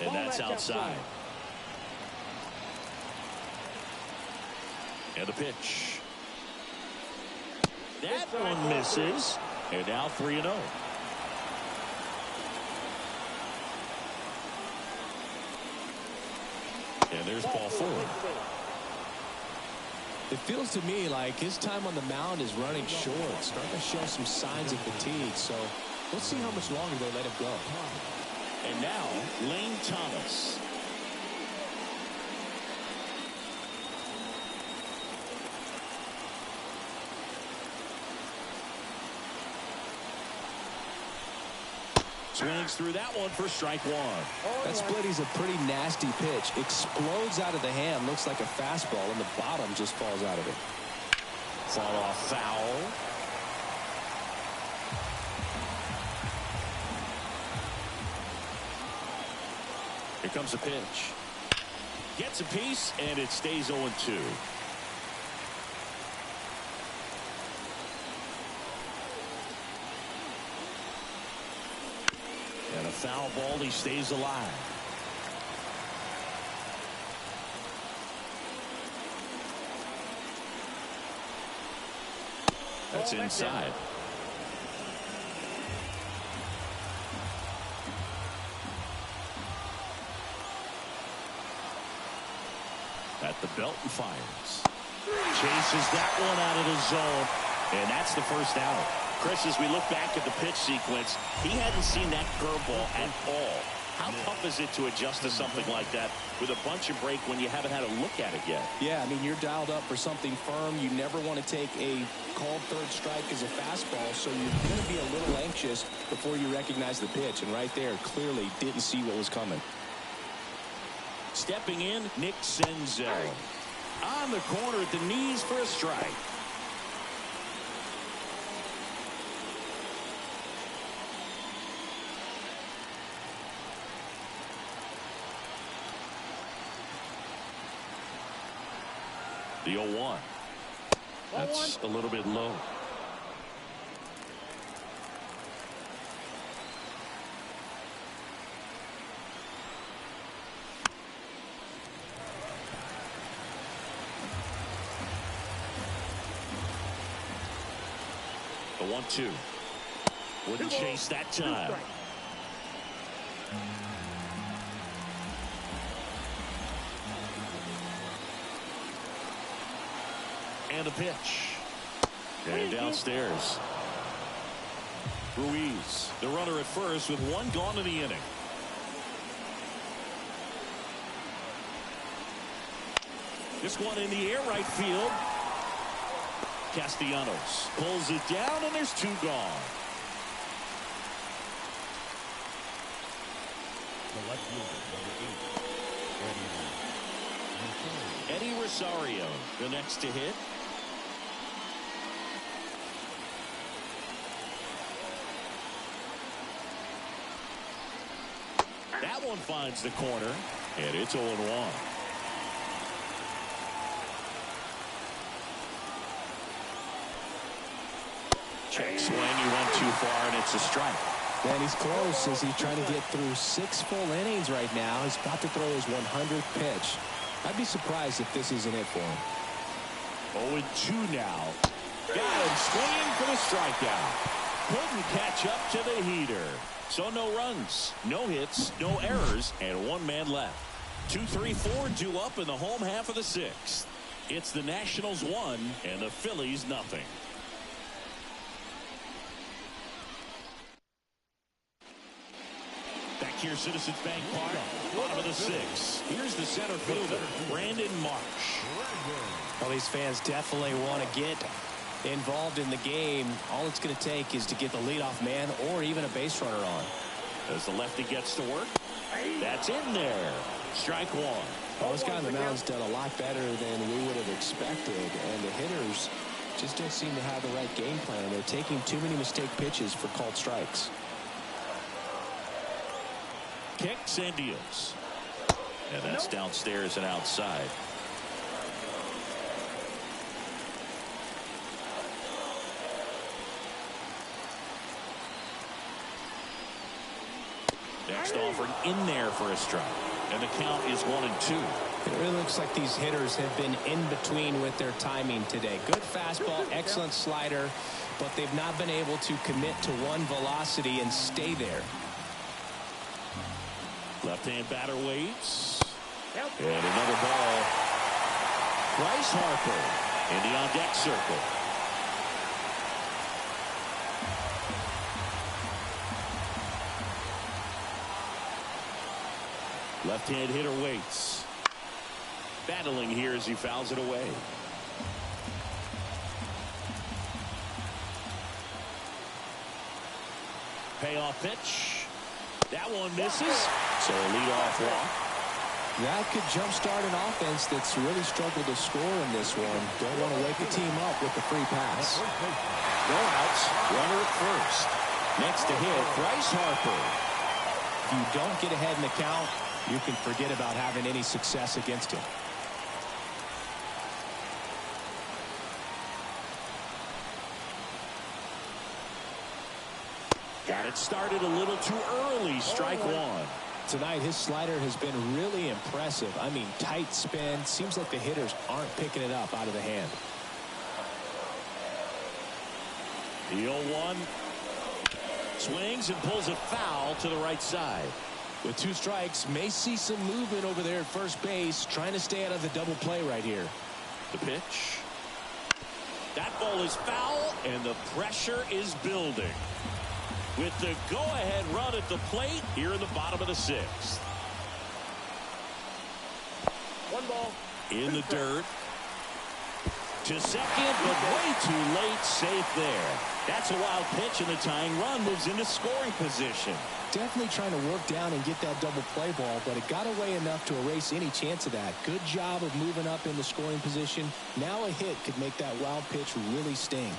Speaker 1: And that's outside. And a pitch. That one misses. And now 3-0. And there's ball 4.
Speaker 2: It feels to me like his time on the mound is running short. Starting to show some signs of fatigue. So let's see how much longer they let him go.
Speaker 1: And now, Lane Thomas. Swings through that one for strike 1.
Speaker 2: That splitty's a pretty nasty pitch. Explodes out of the hand. Looks like a fastball, and the bottom just falls out of it.
Speaker 1: Fall off foul. Here comes a pitch. Gets a piece, and it stays 0-2. And a foul ball. He stays alive. That's inside. At the belt and fires. Chases that one out of the zone. And that's the first out. Chris, as we look back at the pitch sequence, he hadn't seen that curveball at all. How tough is it to adjust to something like that with a bunch of break when you haven't had a look at it yet?
Speaker 2: Yeah, I mean, you're dialed up for something firm. You never want to take a called third strike as a fastball, so you're going to be a little anxious before you recognize the pitch. And right there, clearly didn't see what was coming.
Speaker 1: Stepping in, Nick Senzel. On the corner at the knees for a strike. The 0-1. That's a little bit low. The 1-2. Wouldn't chase that time. And a pitch. And downstairs. Ruiz, the runner at first with one gone in the inning. This one in the air, right field. Castellanos pulls it down, and there's two gone.
Speaker 3: The left fielder, number 8.
Speaker 1: Eddie Rosario, the next to hit. That one finds the corner, and it's 0-1. Check swing, he went too far, and it's a strike.
Speaker 2: And he's close as he's trying to get through 6 full innings right now. He's about to throw his 100th pitch. I'd be surprised if this isn't it for him.
Speaker 1: 0-2 now. Got him swinging for the strikeout. Couldn't catch up to the heater. So no runs, no hits, no errors, and one man left. 2-3-4 due up in the home half of the 6th. It's the Nationals 1 and the Phillies nothing. Back here, Citizens Bank Park, bottom of the 6th. Here's the center fielder, Brandon Marsh.
Speaker 2: Well, these fans definitely want to get involved in the game. All it's going to take is to get the leadoff man or even a base runner on.
Speaker 1: As the lefty gets to work, that's in there. Strike one.
Speaker 2: Well, this guy on the mound's done a lot better than we would have expected, and the hitters just don't seem to have the right game plan. They're taking too many mistake pitches for called strikes.
Speaker 1: Kicks and deals. And that's downstairs and outside. Next offering in there for a strike. And the count is 1-2.
Speaker 2: It really looks like these hitters have been in between with their timing today. Good fastball, excellent slider, but they've not been able to commit to one velocity and stay there.
Speaker 1: Left-hand batter waits. And another ball. Bryce Harper in the on-deck circle. Left-hand hitter waits. Battling here as he fouls it away. Payoff pitch. That one misses. So a leadoff walk.
Speaker 2: That could jumpstart an offense that's really struggled to score in this one. Don't want to wake the team up with the free pass.
Speaker 1: No outs. Runner at first. Next to hit, Bryce Harper.
Speaker 2: If you don't get ahead in the count, you can forget about having any success against him.
Speaker 1: Got it started a little too early. Strike one.
Speaker 2: Tonight, his slider has been really impressive. I mean, tight spin. Seems like the hitters aren't picking it up out of the hand.
Speaker 1: The 0-1. Swings and pulls it foul to the right side.
Speaker 2: With 2 strikes, may see some movement over there at first base, trying to stay out of the double play right here.
Speaker 1: The pitch. That ball is foul, and the pressure is building. With the go-ahead run at the plate here in the bottom of the 6th.
Speaker 3: 1 ball.
Speaker 1: In the dirt. To second, but way too late. Safe there. That's a wild pitch, and the tying run moves into scoring position.
Speaker 2: Definitely trying to work down and get that double play ball, but it got away enough to erase any chance of that. Good job of moving up into scoring position. Now a hit could make that wild pitch really sting.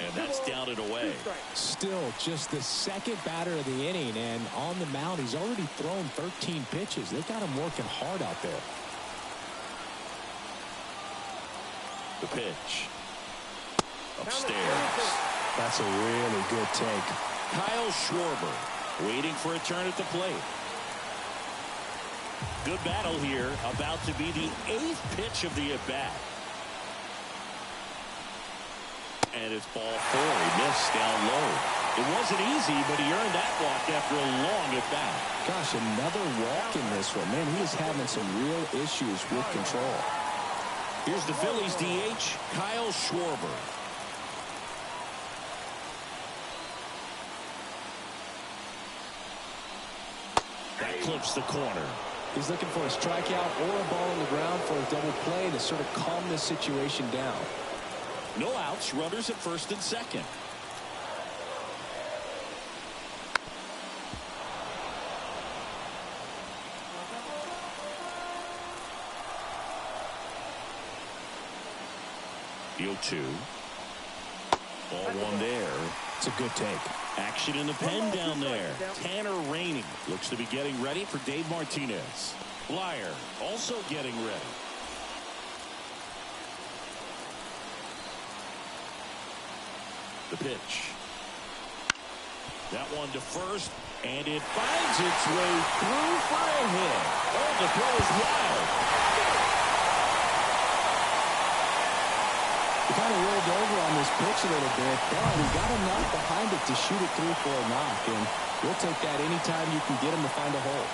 Speaker 1: And that's down and away.
Speaker 2: Still just the second batter of the inning, and on the mound he's already thrown 13 pitches. They've got him working hard out there.
Speaker 1: The pitch. Upstairs.
Speaker 2: That's a really good take.
Speaker 1: Kyle Schwarber waiting for a turn at the plate. Good battle here. About to be the 8th pitch of the at-bat. And it's ball 4. He missed down low. It wasn't easy, but he earned that walk after a long at-bat.
Speaker 2: Gosh, another walk in this one. Man, he is having some real issues with control.
Speaker 1: Here's the Phillies DH, Kyle Schwarber. That clips the corner.
Speaker 2: He's looking for a strikeout or a ball on the ground for a double play to sort of calm this situation down.
Speaker 1: No outs, runners at first and second. The 0-2. Ball 1 there.
Speaker 2: It's a good take.
Speaker 1: Action in the pen down there. Tanner Rainey looks to be getting ready for Dave Martinez. Blyer also getting ready. The pitch. That one to first, and it finds its way through for a hit. Oh, the throw is wild.
Speaker 2: He kind of rolled over on this pitch a little bit, but he got enough behind it to shoot it through for a knock, and we'll take that anytime you can get him to find a hole.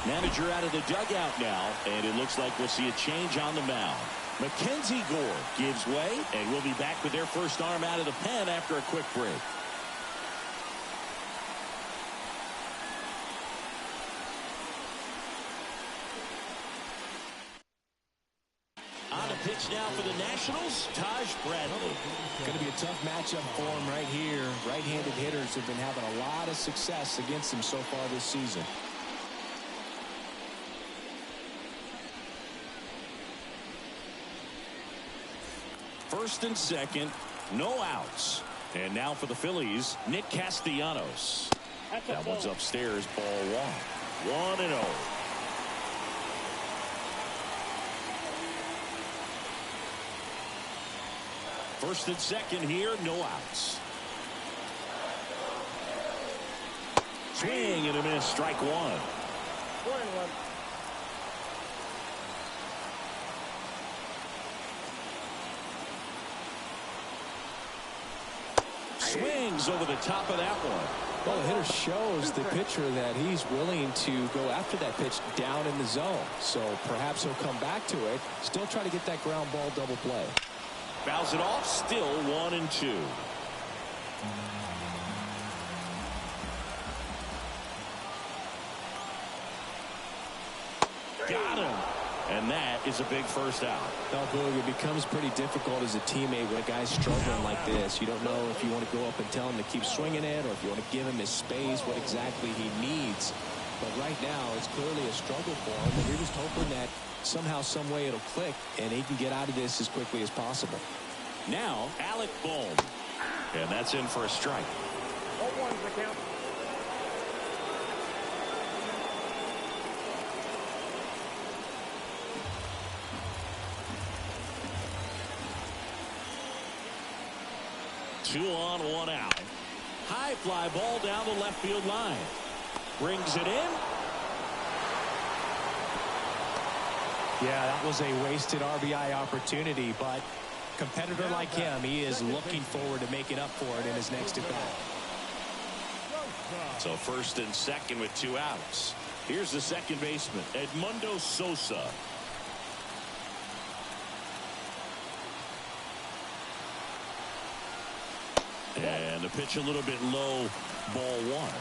Speaker 1: Manager out of the dugout now, and it looks like we'll see a change on the mound. Mackenzie Gore gives way, and we'll be back with their first arm out of the pen after a quick break. On the pitch now for the Nationals, Taj Bradley.
Speaker 2: Going to be a tough matchup for him right here. Right-handed hitters have been having a lot of success against him so far this season.
Speaker 1: First and second, no outs. And now for the Phillies, Nick Castellanos. That one's upstairs, ball 1. 1-0. First and second here, no outs. Swing and a miss, strike 1.
Speaker 3: 4-1.
Speaker 1: Swings over the top of that one.
Speaker 2: Well, the hitter shows the pitcher that he's willing to go after that pitch down in the zone. So perhaps he'll come back to it. Still try to get that ground ball double play.
Speaker 1: Fouls it off, still 1-2. Got him. And that is a big first out.
Speaker 2: Now, Boog, it becomes pretty difficult as a teammate when a guy's struggling like this. You don't know if you want to go up and tell him to keep swinging it or if you want to give him his space, what exactly he needs. But right now, it's clearly a struggle for him, and we're just hoping that somehow, some way it'll click, and he can get out of this as quickly as possible.
Speaker 1: Now, Alec Bohm. And that's in for a strike.
Speaker 3: 0-1's the count.
Speaker 1: Two on, one out. High fly ball down the left field line. Brings it in.
Speaker 2: Yeah, that was a wasted RBI opportunity, but competitor like him, he is looking forward to making up for it in his next at-bat.
Speaker 1: So first and second with two outs. Here's the second baseman, Edmundo Sosa. And the pitch a little bit low, ball one.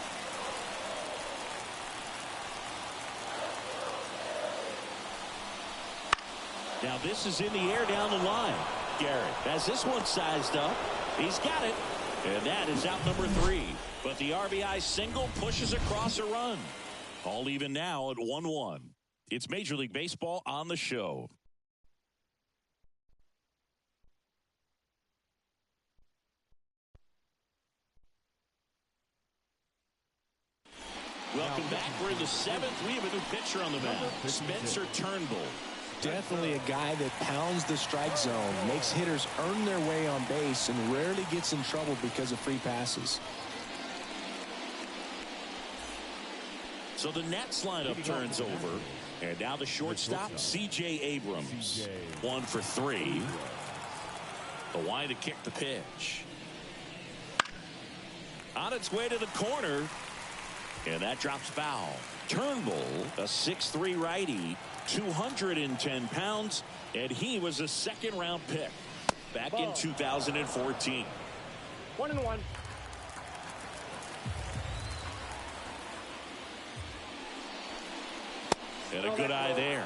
Speaker 1: Now this is in the air down the line. Garrett has this one sized up. He's got it. And that is out number 3. But the RBI single pushes across a run. All even now at 1-1. It's Major League Baseball on the show. Welcome back. We're in the 7th. We have a new pitcher on the mound, Spencer Turnbull.
Speaker 2: Definitely a guy that pounds the strike zone, makes hitters earn their way on base, and rarely gets in trouble because of free passes.
Speaker 1: So the Nets lineup turns over. And now the shortstop, C.J. Abrams. 1 for 3. The wide to kick the pitch. On its way to the corner. And that drops foul. Turnbull, a 6'3" righty, 210 pounds, and he was a second-round pick back in 2014.
Speaker 3: 1-1.
Speaker 1: And a good eye there.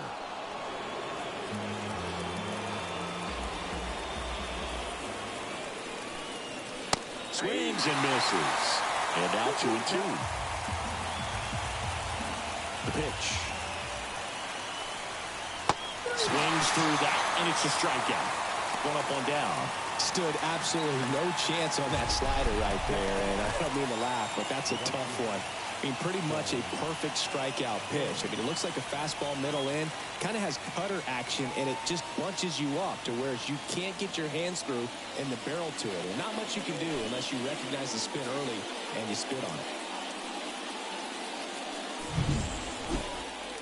Speaker 1: Swings and misses. And now 2-2. The pitch. Swings through that, and it's a strikeout. 1 up, 1 down.
Speaker 2: Stood absolutely no chance on that slider right there, and I don't mean to laugh, but that's a tough one. I mean, pretty much a perfect strikeout pitch. I mean, it looks like a fastball middle in, kind of has cutter action, and it just bunches you up to where you can't get your hands through and the barrel to it. And not much you can do unless you recognize the spin early and you spit on it.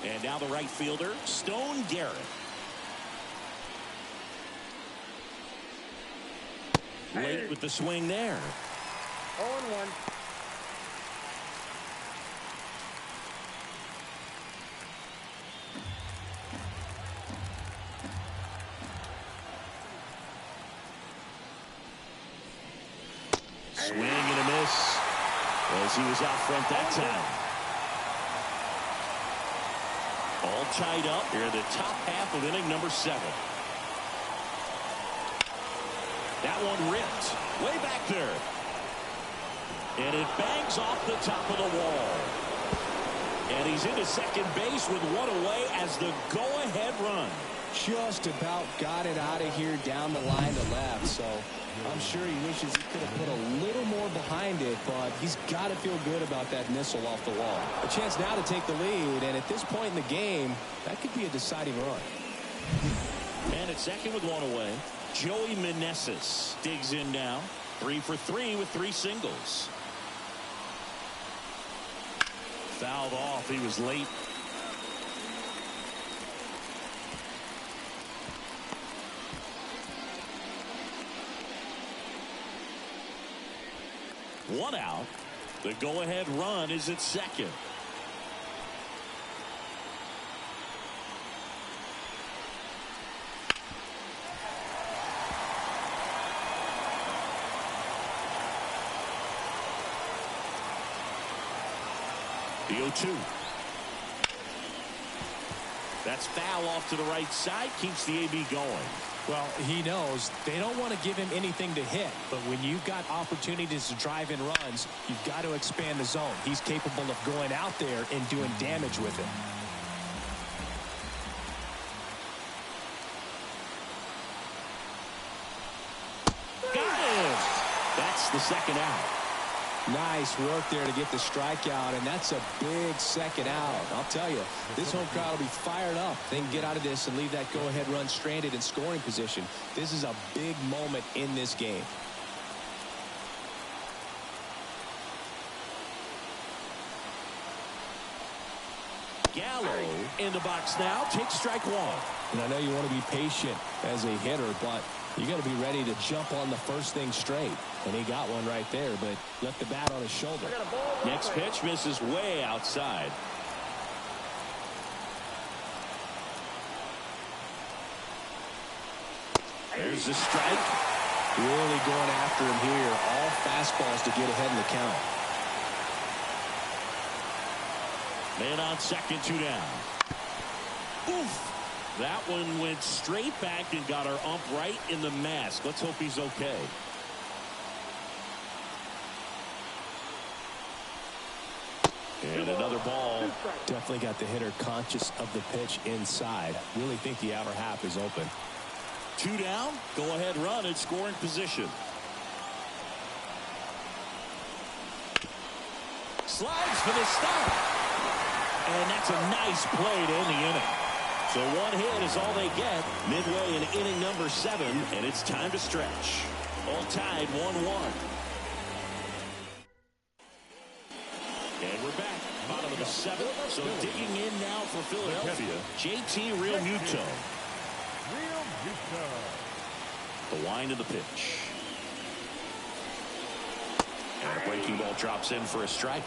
Speaker 1: And now the right fielder, Stone Garrett. Late with the swing there.
Speaker 3: 0-1.
Speaker 1: Swing and a miss as he was out front that time. All tied up here in the top half of inning number 7. That one ripped way back there. And it bangs off the top of the wall. And he's into second base with 1 away as the go-ahead run.
Speaker 2: Just about got it out of here down the line to left, so I'm sure he wishes he could have put a little more behind it, but he's got to feel good about that missile off the wall. A chance now to take the lead, and at this point in the game, that could be a deciding run.
Speaker 1: And at second with 1 away, Joey Meneses digs in now. 3 for 3 with 3 singles. Fouled off. He was late. One out. The go-ahead run is at second. The 0-2. That's foul off to the right side. Keeps the AB going.
Speaker 2: Well, he knows they don't want to give him anything to hit. But when you've got opportunities to drive in runs, you've got to expand the zone. He's capable of going out there and doing damage with it.
Speaker 1: Got him. That's the second out.
Speaker 2: Nice work there to get the strikeout, and that's a big second out. I'll tell you, this home crowd will be fired up. They can get out of this and leave that go-ahead run stranded in scoring position. This is a big moment in this game.
Speaker 1: Gallo in the box now. Takes strike one.
Speaker 2: And I know you want to be patient as a hitter, but you got to be ready to jump on the first thing straight. And he got one right there, but left the bat on his shoulder.
Speaker 1: Next pitch misses way outside. There's the strike.
Speaker 2: Really going after him here. All fastballs to get ahead in the count.
Speaker 1: Man on second, 2 down. Oof. That one went straight back and got our ump right in the mask. Let's hope he's okay. And another ball.
Speaker 2: Definitely got the hitter conscious of the pitch inside. Really think the outer half is open.
Speaker 1: 2 down. Go ahead run in scoring position. Slides for the stop. And that's a nice play to end the inning. So one hit is all they get midway in inning number 7, and it's time to stretch. All tied 1-1. And we're back. Bottom of the 7th. So digging in now for Philadelphia, JT Realmuto. The wind of the pitch. And a breaking ball drops in for a strike.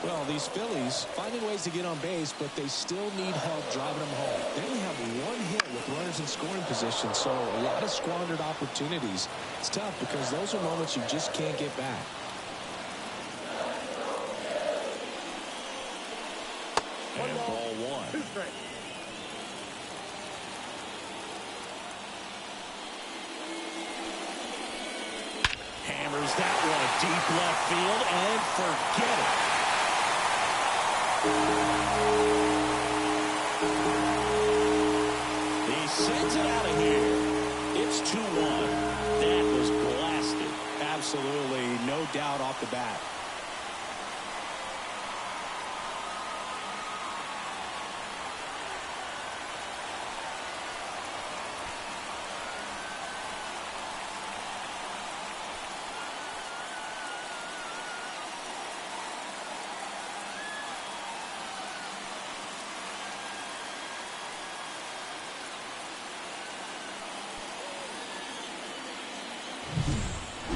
Speaker 2: Well, these Phillies finding ways to get on base, but they still need help driving them home. They only have one hit with runners in scoring position, so a lot of squandered opportunities. It's tough because those are moments you just can't get back.
Speaker 1: And ball 1. Hammers that one deep left field and forget it. He sends it out of here. It's 2-1. That was blasted.
Speaker 2: Absolutely, no doubt off the bat.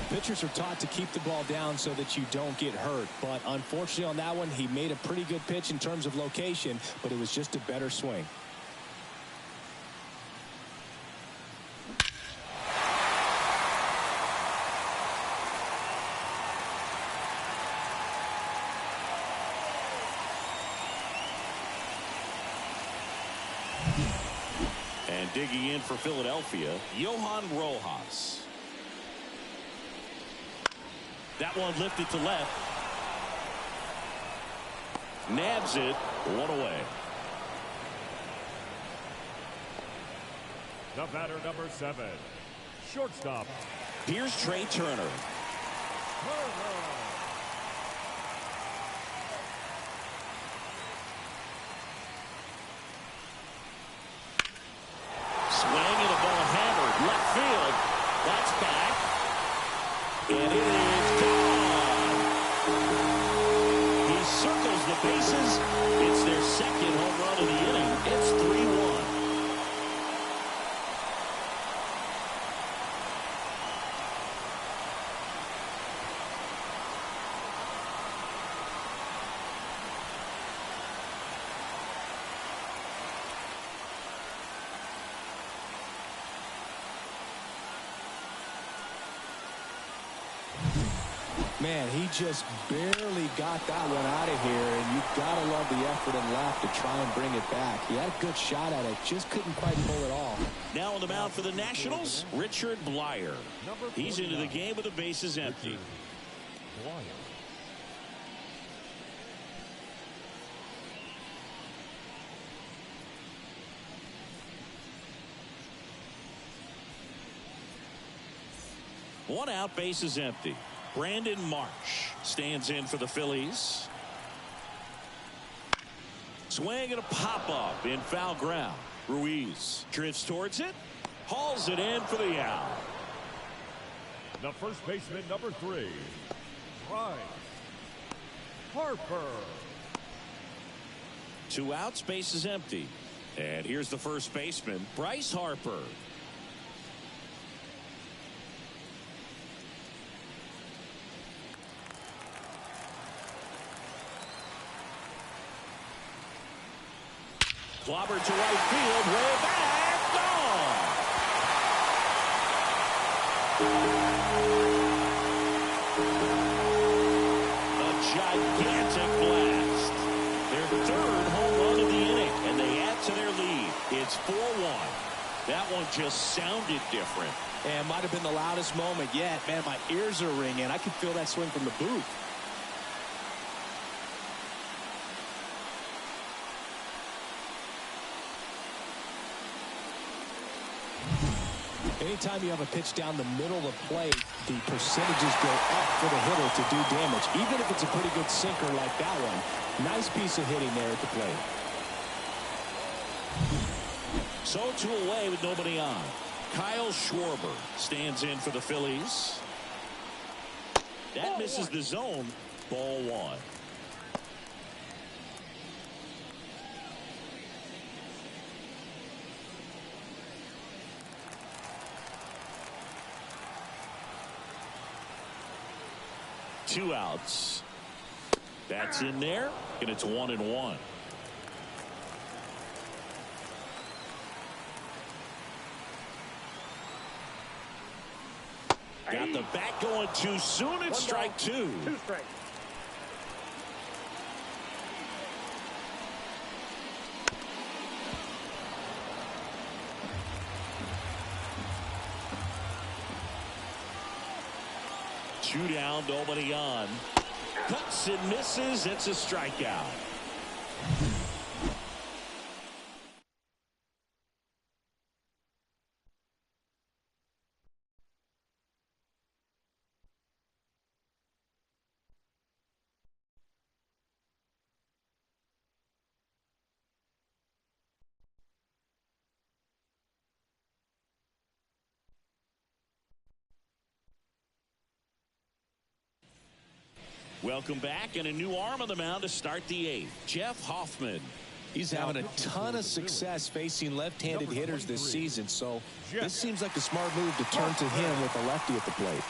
Speaker 2: Pitchers are taught to keep the ball down so that you don't get hurt. But unfortunately on that one, he made a pretty good pitch in terms of location, but it was just a better swing.
Speaker 1: And digging in for Philadelphia, Johan Rojas. That one lifted to left. Nabs it. 1 away.
Speaker 3: The batter number 7. Shortstop.
Speaker 1: Here's Trey Turner. Swing and a ball hammered. Left field. That's back. And it is gone. He circles the bases. It's their second home run of the inning. It's 3-1.
Speaker 2: Man, he just barely got that one out of here, and you've got to love the effort and left to try and bring it back. He had a good shot at it, just couldn't quite pull it off.
Speaker 1: Now on the mound for the Nationals, Richard Blyer. He's into the game with the bases empty. One out, bases empty. Brandon Marsh stands in for the Phillies. Swing and a pop-up in foul ground. Ruiz drifts towards it. Hauls it in for the out.
Speaker 3: The first baseman, number 3, Bryce Harper.
Speaker 1: 2 outs, base is empty. And here's the first baseman, Bryce Harper. Clobbered to right field, way back, gone. A gigantic blast. Their 3rd home run of the inning, and they add to their lead. It's 4-1. That one just sounded different.
Speaker 2: And might have been the loudest moment yet. Man, my ears are ringing. I can feel that swing from the booth. Anytime you have a pitch down the middle of the plate, the percentages go up for the hitter to do damage, even if it's a pretty good sinker like that one. Nice piece of hitting there at the plate.
Speaker 1: So 2 away with nobody on. Kyle Schwarber stands in for the Phillies. That misses the zone. Ball 1. Two outs. That's in there, and it's 1-1. Got the bat going too soon. It's strike 2.
Speaker 5: 2 strikes.
Speaker 1: Two down, nobody on. Cuts and misses. It's a strikeout. Welcome back, and a new arm on the mound to start the 8th. Jeff Hoffman.
Speaker 2: He's having a ton of success facing left-handed hitters this season, so this seems like a smart move to turn to him with a lefty at the plate.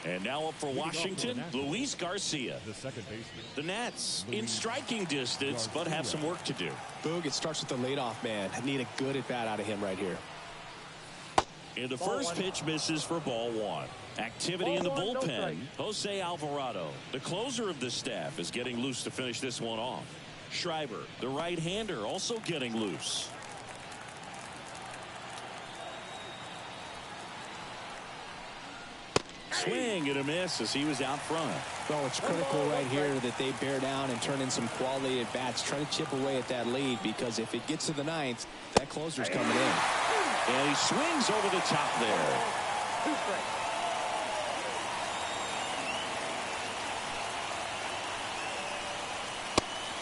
Speaker 1: And now up for Washington, Luis Garcia.
Speaker 3: The second baseman.
Speaker 1: The Nats in striking distance, but have some work to do.
Speaker 2: Boog, it starts with the leadoff man. I need a good at-bat out of him right here.
Speaker 1: And the first pitch misses for ball 1. Activity in the bullpen. Jose Alvarado, the closer of this staff, is getting loose to finish this one off. Schreiber, the right-hander, also getting loose. Swing and a miss as he was out front.
Speaker 2: Well, it's critical right here that they bear down and turn in some quality at bats. Try to chip away at that lead, because if it gets to the 9th, that closer's coming in.
Speaker 1: And he swings over the top there.
Speaker 5: 2 strikes.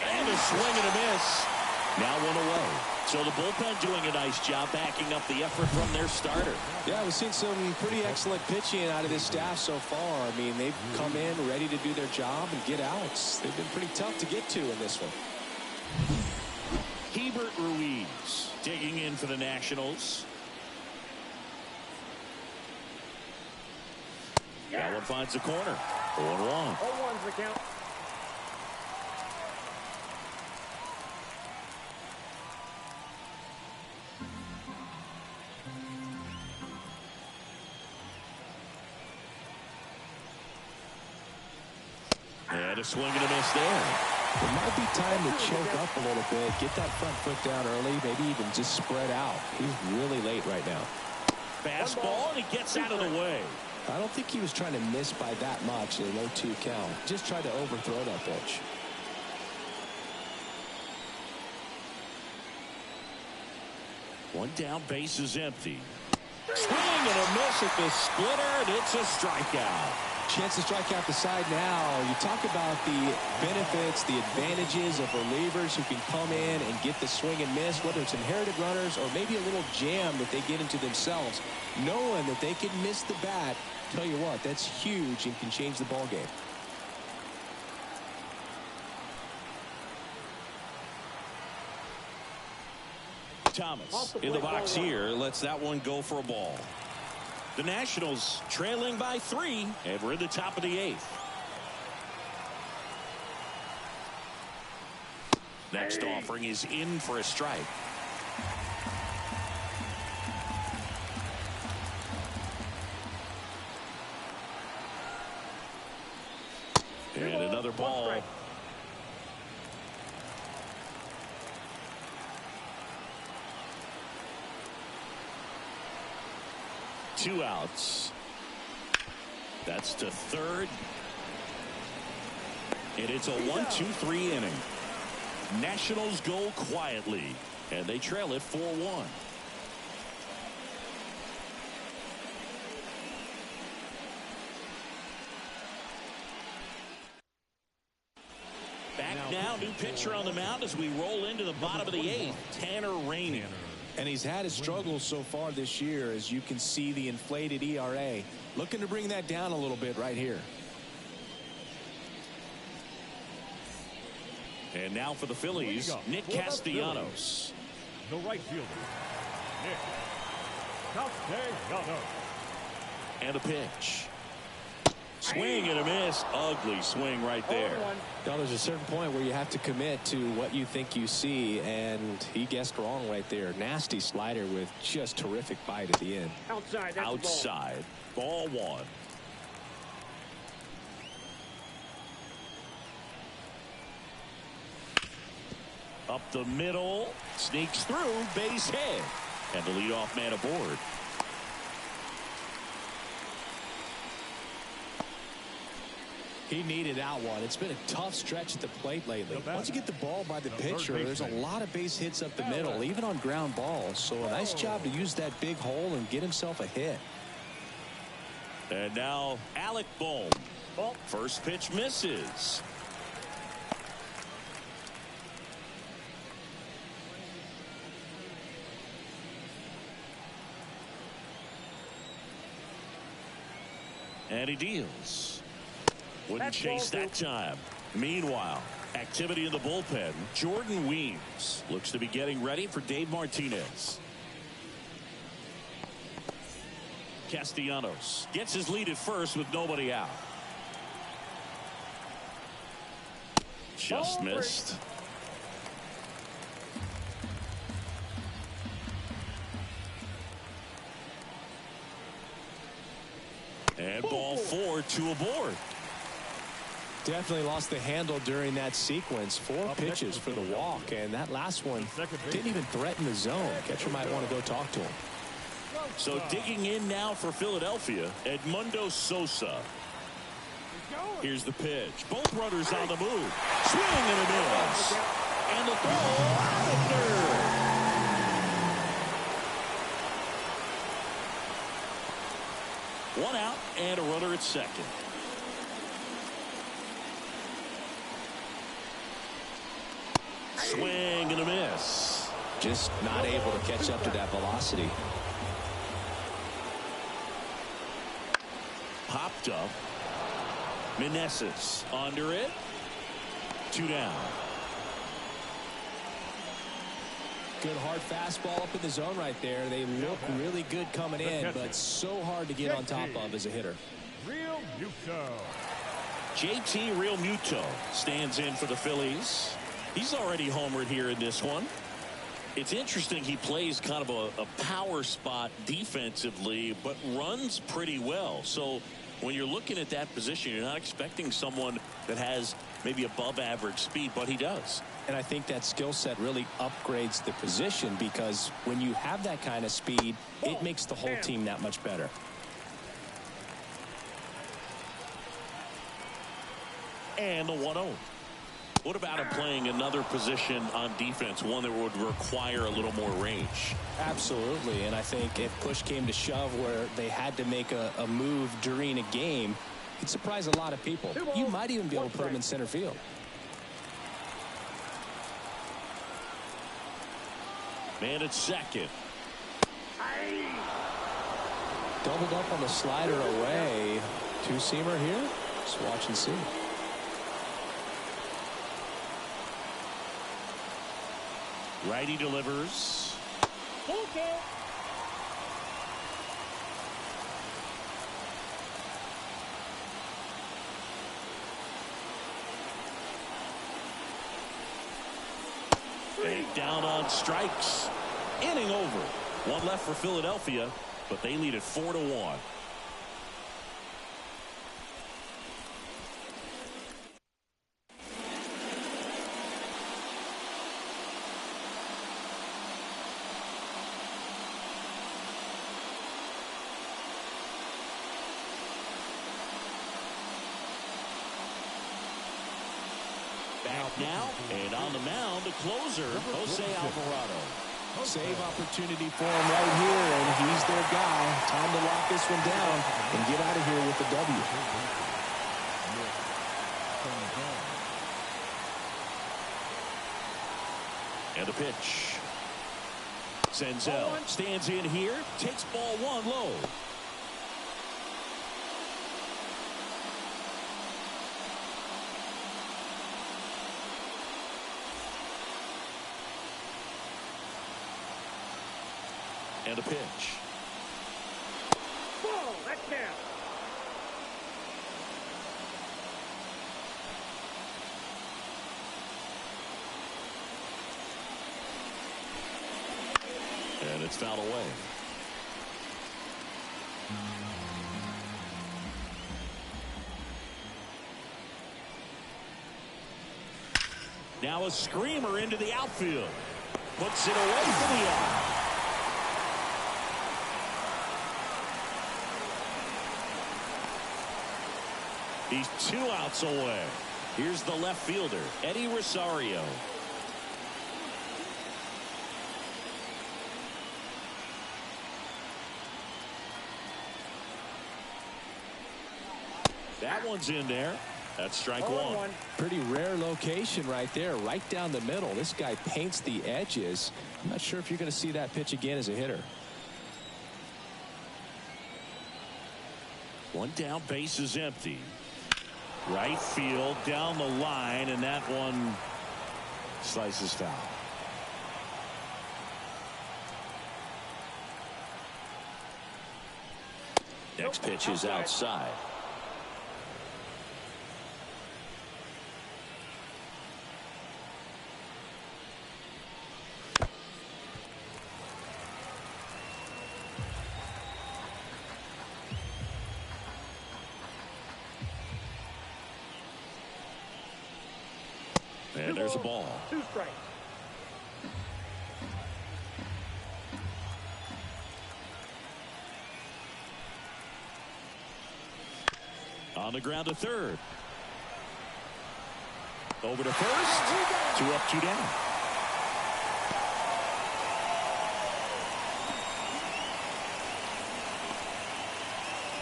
Speaker 1: And a swing and a miss. Now 1 away. So the bullpen doing a nice job backing up the effort from their starter.
Speaker 2: Yeah, we've seen some pretty excellent pitching out of this staff so far. I mean, they've come in ready to do their job and get outs. They've been pretty tough to get to in this one.
Speaker 1: Hebert Ruiz digging in for the Nationals. That one finds the corner. 0-1.
Speaker 5: 0-1's the count.
Speaker 1: And a swing and a miss there.
Speaker 2: It might be time to choke up a little bit, get that front foot down early, maybe even just spread out. He's really late right now.
Speaker 1: Fastball, and he gets out of the way.
Speaker 2: I don't think he was trying to miss by that much in a 0-2 count. Just tried to overthrow that pitch.
Speaker 1: One down, base is empty. Swing and a miss at the splitter, and it's a strikeout.
Speaker 2: Chance to strike out the side now. You talk about the benefits, the advantages of relievers who can come in and get the swing and miss, whether it's inherited runners or maybe a little jam that they get into themselves. Knowing that they can miss the bat, tell you what, that's huge and can change the ball game.
Speaker 1: Thomas in the box here lets that one go for a ball. The Nationals trailing by 3, and we're in the top of the 8th. Next offering is in for a strike. And another ball. Two outs. That's to third. And it's a 1-2-3 inning. Nationals go quietly, and they trail it 4-1. Back now, new pitcher on the mound as we roll into the bottom of the 8th, Tanner Rainey.
Speaker 2: And he's had his struggles so far this year, as you can see the inflated ERA. Looking to bring that down a little bit right here.
Speaker 1: And now for the Phillies, Nick Castellanos.
Speaker 3: The right fielder, Nick Castellanos.
Speaker 1: And a pitch. Swing and a miss. Ugly swing right there.
Speaker 2: Now, there's a certain point where you have to commit to what you think you see, and he guessed wrong right there. Nasty slider with just terrific bite at the end.
Speaker 5: Outside. That's
Speaker 1: Outside. Ball 1. Up the middle. Sneaks through. Base hit. And the leadoff man aboard.
Speaker 2: He needed out one. It's been a tough stretch at the plate lately. Once you get the ball by the pitcher, there's a lot of base hits up the middle, even on ground balls. So a nice job to use that big hole and get himself a hit.
Speaker 1: And now Alec Bohm. First pitch misses. And he deals. Wouldn't chase that time. Meanwhile, activity in the bullpen. Jordan Weems looks to be getting ready for Dave Martinez. Castellanos gets his lead at first with nobody out. Just missed. And ball 4, 2 aboard.
Speaker 2: Definitely lost the handle during that sequence. 4 pitches for the walk, and that last one didn't even threaten the zone. Catcher might want to go talk to him.
Speaker 1: So digging in now for Philadelphia, Edmundo Sosa. Here's the pitch. Both runners on the move. Swing and a miss. And the throw out of third. One out and a runner at second. Swing and a miss.
Speaker 2: Just not able to catch up to that velocity.
Speaker 1: Popped up. Meneses under it. 2 down.
Speaker 2: Good hard fastball up in the zone right there. They look really good coming in, but so hard to get on top of as a hitter.
Speaker 3: Real Muto.
Speaker 1: JT Real Muto stands in for the Phillies. He's already homered here in this one. It's interesting, he plays kind of a power spot defensively, but runs pretty well. So When you're looking at that position, you're not expecting someone that has maybe above average speed, but he does.
Speaker 2: And I think that skill set really upgrades the position, because when you have that kind of speed, it makes the whole team that much better.
Speaker 1: And the 1-0. What about him playing another position on defense, one that would require a little more range?
Speaker 2: Absolutely, and I think if push came to shove where they had to make a move during a game, it'd surprise a lot of people. You might even be able to put him in center field.
Speaker 1: Man at second.
Speaker 2: Doubled up on the slider away. Two-seamer here. Just watch and see.
Speaker 1: Righty delivers.
Speaker 5: Okay.
Speaker 1: And down on strikes. Inning over. One left for Philadelphia, but they lead it 4-1. Now, and on the mound, the closer, Jose Alvarado.
Speaker 2: Save opportunity for him right here, and he's their guy. Time to lock this one down and get out of here with the W.
Speaker 1: And the pitch. Senzel stands in here, takes ball one low. And a pitch.
Speaker 5: Ball, that's down.
Speaker 1: And it's fouled away. Now a screamer into the outfield. Puts it away from the eye. He's 2 outs away. Here's the left fielder, Eddie Rosario. That one's in there. That's strike one.
Speaker 2: Pretty rare location right there, right down the middle. This guy paints the edges. I'm not sure if you're going to see that pitch again as a hitter.
Speaker 1: One down, base is empty. Right field, down the line, and that one slices foul. Next pitch is outside. And there's a ball.
Speaker 5: 2 strikes.
Speaker 1: On the ground to third. Over to first. 2 up, 2 down.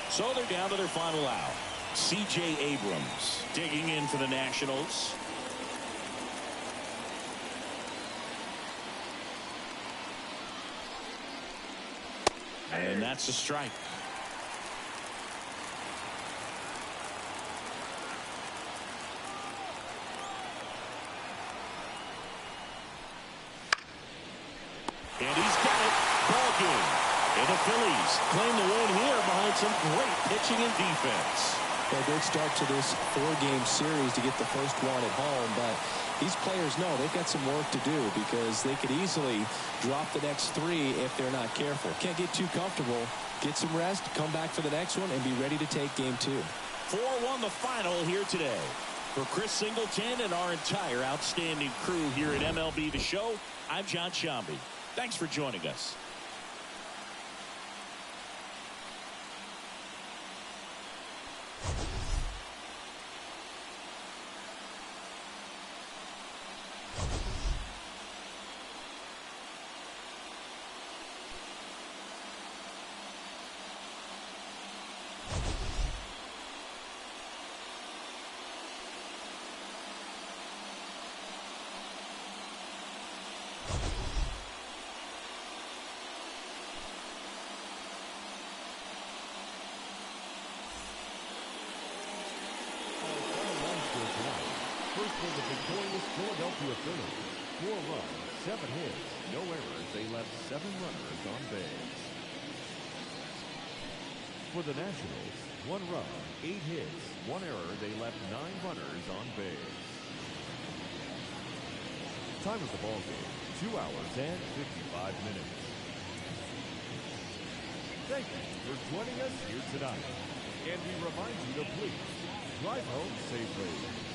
Speaker 1: So they're down to their final out. C.J. Abrams digging in for the Nationals. And that's a strike. And he's got it. Ball game. And the Phillies claim the win here behind some great pitching and defense.
Speaker 2: A good start to this 4-game series to get the first one at home, but these players know they've got some work to do because they could easily drop the next 3 if they're not careful. Can't get too comfortable. Get some rest, come back for the next one, and be ready to take game 2.
Speaker 1: 4-1 the final here today. For Chris Singleton and our entire outstanding crew here at MLB The Show, I'm John Shambi. Thanks for joining us.
Speaker 3: First was the victorious Philadelphia Phillies. 4 runs, 7 hits, no errors. They left 7 runners on base. For the Nationals, 1 run, 8 hits, 1 error. They left 9 runners on base. Time of the ball game, 2 hours and 55 minutes. Thank you for joining us here tonight. And we remind you to please drive home safely.